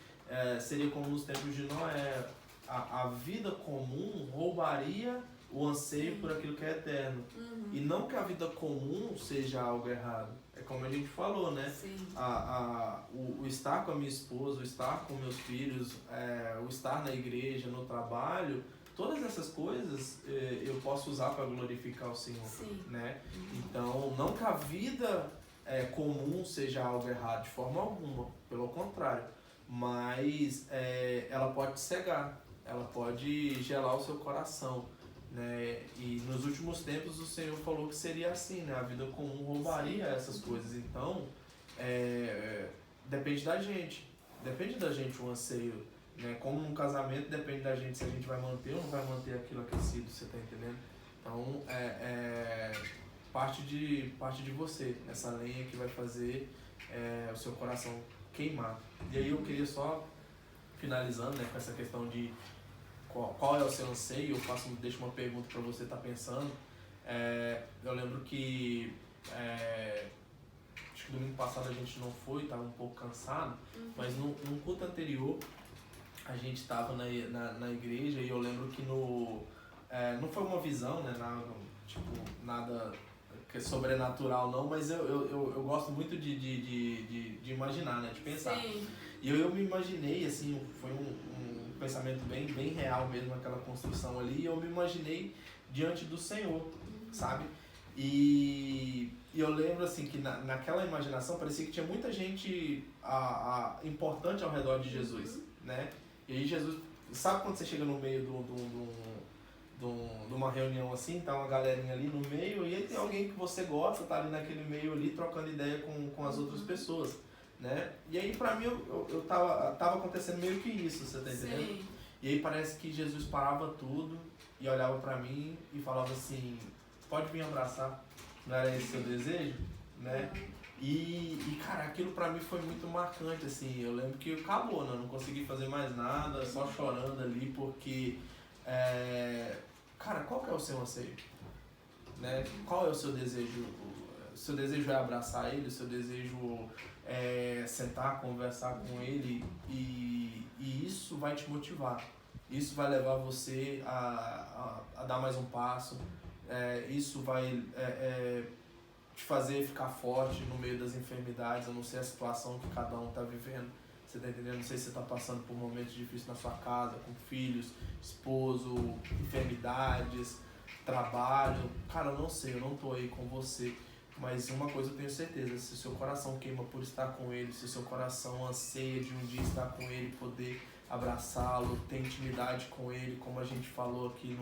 seria como nos tempos de Noé. A vida comum roubaria o anseio por aquilo que é eterno. E não que a vida comum seja algo errado. É como a gente falou, né? O estar com a minha esposa, o estar com meus filhos, o estar na igreja, no trabalho, todas essas coisas eu posso usar para glorificar o Senhor. Né? Então, não que a vida comum seja algo errado de forma alguma, pelo contrário. Mas ela pode te cegar, ela pode gelar o seu coração. Né? E nos últimos tempos o Senhor falou que seria assim, né? A vida comum roubaria essas coisas. Então, depende da gente o anseio, né? Como num casamento depende da gente se a gente vai manter ou não vai manter aquilo aquecido, você tá entendendo? Então, parte de você, essa lenha que vai fazer o seu coração queimar. E aí eu queria só, finalizando, né, com essa questão de qual é o seu anseio, deixo uma pergunta para você estar pensando. Eu lembro que acho que domingo passado a gente não foi, estava um pouco cansado, mas num culto anterior a gente estava na igreja e eu lembro que não foi uma visão, né, nada que é sobrenatural não, mas eu gosto muito de imaginar, né, de pensar. Sim. E eu me imaginei, assim, foi um pensamento bem real mesmo, aquela construção ali, e eu me imaginei diante do Senhor, sabe? E eu lembro, assim, que naquela imaginação parecia que tinha muita gente importante ao redor de Jesus, né? E aí Jesus, sabe quando você chega no meio de uma reunião assim, tá uma galerinha ali no meio, e aí tem alguém que você gosta, tá ali naquele meio ali, trocando ideia com as outras pessoas. Né? E aí pra mim eu tava acontecendo meio que isso, você tá entendendo? Sim. E aí parece que Jesus parava tudo e olhava pra mim e falava assim, pode vir abraçar, não era esse seu desejo? Né? E cara, aquilo pra mim foi muito marcante, assim, eu lembro que acabou, né? Eu não consegui fazer mais nada, só chorando ali, porque cara, qual que é o seu anseio? Né? Qual é o seu desejo? O seu desejo é abraçar ele, o seu desejo sentar, conversar com ele, e isso vai te motivar, isso vai levar você a dar mais um passo, isso vai te fazer ficar forte no meio das enfermidades. Eu não sei a situação que cada um está vivendo, você está entendendo? Não sei se você está passando por momentos difíceis na sua casa, com filhos, esposo, enfermidades, trabalho, cara, eu não sei, eu não tô aí com você. Mas uma coisa eu tenho certeza, se o seu coração queima por estar com Ele, se o seu coração anseia de um dia estar com Ele, poder abraçá-lo, ter intimidade com Ele, como a gente falou aqui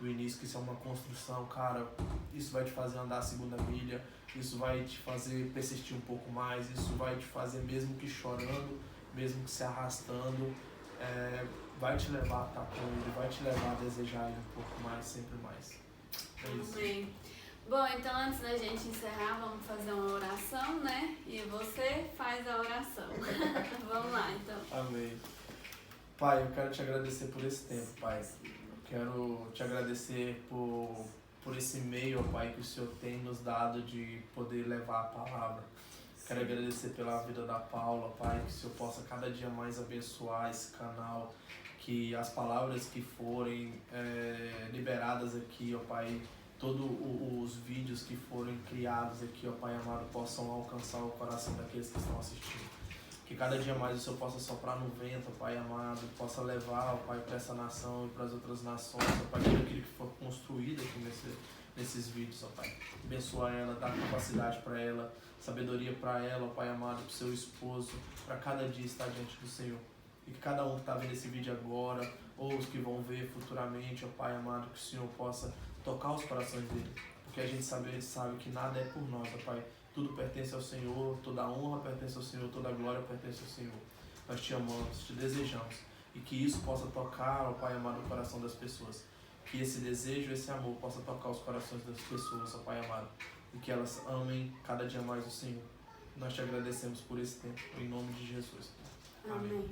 no início, que isso é uma construção, cara, isso vai te fazer andar a segunda milha, isso vai te fazer persistir um pouco mais, isso vai te fazer, mesmo que chorando, mesmo que se arrastando, vai te levar a estar com Ele, vai te levar a desejar Ele um pouco mais, sempre mais. É isso. Amém. Bom, então antes da gente encerrar, vamos fazer uma oração, né? E você faz a oração. Vamos lá, então. Amém. Pai, eu quero te agradecer por esse tempo, Pai. Quero te agradecer por esse meio, ó Pai, que o Senhor tem nos dado de poder levar a palavra. Quero agradecer pela vida da Paula, Pai, que o Senhor possa cada dia mais abençoar esse canal, que as palavras que forem liberadas aqui, ó Pai, todos os vídeos que forem criados aqui, ó Pai amado, possam alcançar o coração daqueles que estão assistindo. Que cada dia mais o Senhor possa soprar no vento, ó Pai amado, possa levar, ó Pai, para essa nação e para as outras nações, ó Pai, tudo aquilo que for construído aqui nesses vídeos, ó Pai. Abençoa ela, dá capacidade para ela, sabedoria para ela, ó Pai amado, para o seu esposo, para cada dia estar diante do Senhor. E que cada um que está vendo esse vídeo agora, ou os que vão ver futuramente, ó Pai amado, que o Senhor possa tocar os corações dele, porque a gente sabe que nada é por nós, ó Pai, tudo pertence ao Senhor, toda a honra pertence ao Senhor, toda a glória pertence ao Senhor. Nós te amamos, te desejamos, e que isso possa tocar, ó Pai amado, o coração das pessoas, que esse desejo, esse amor possa tocar os corações das pessoas, ó Pai amado, e que elas amem cada dia mais o Senhor. Nós te agradecemos por esse tempo, em nome de Jesus. Amém.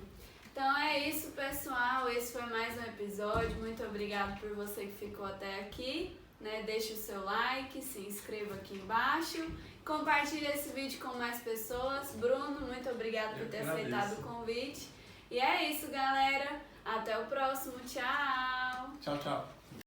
Então é isso, pessoal. Esse foi mais um episódio. Muito obrigado por você que ficou até aqui. Deixe o seu like, se inscreva aqui embaixo. Compartilhe esse vídeo com mais pessoas. Bruno, muito obrigado por ter aceitado o convite. E é isso, galera. Até o próximo. Tchau. Tchau, tchau.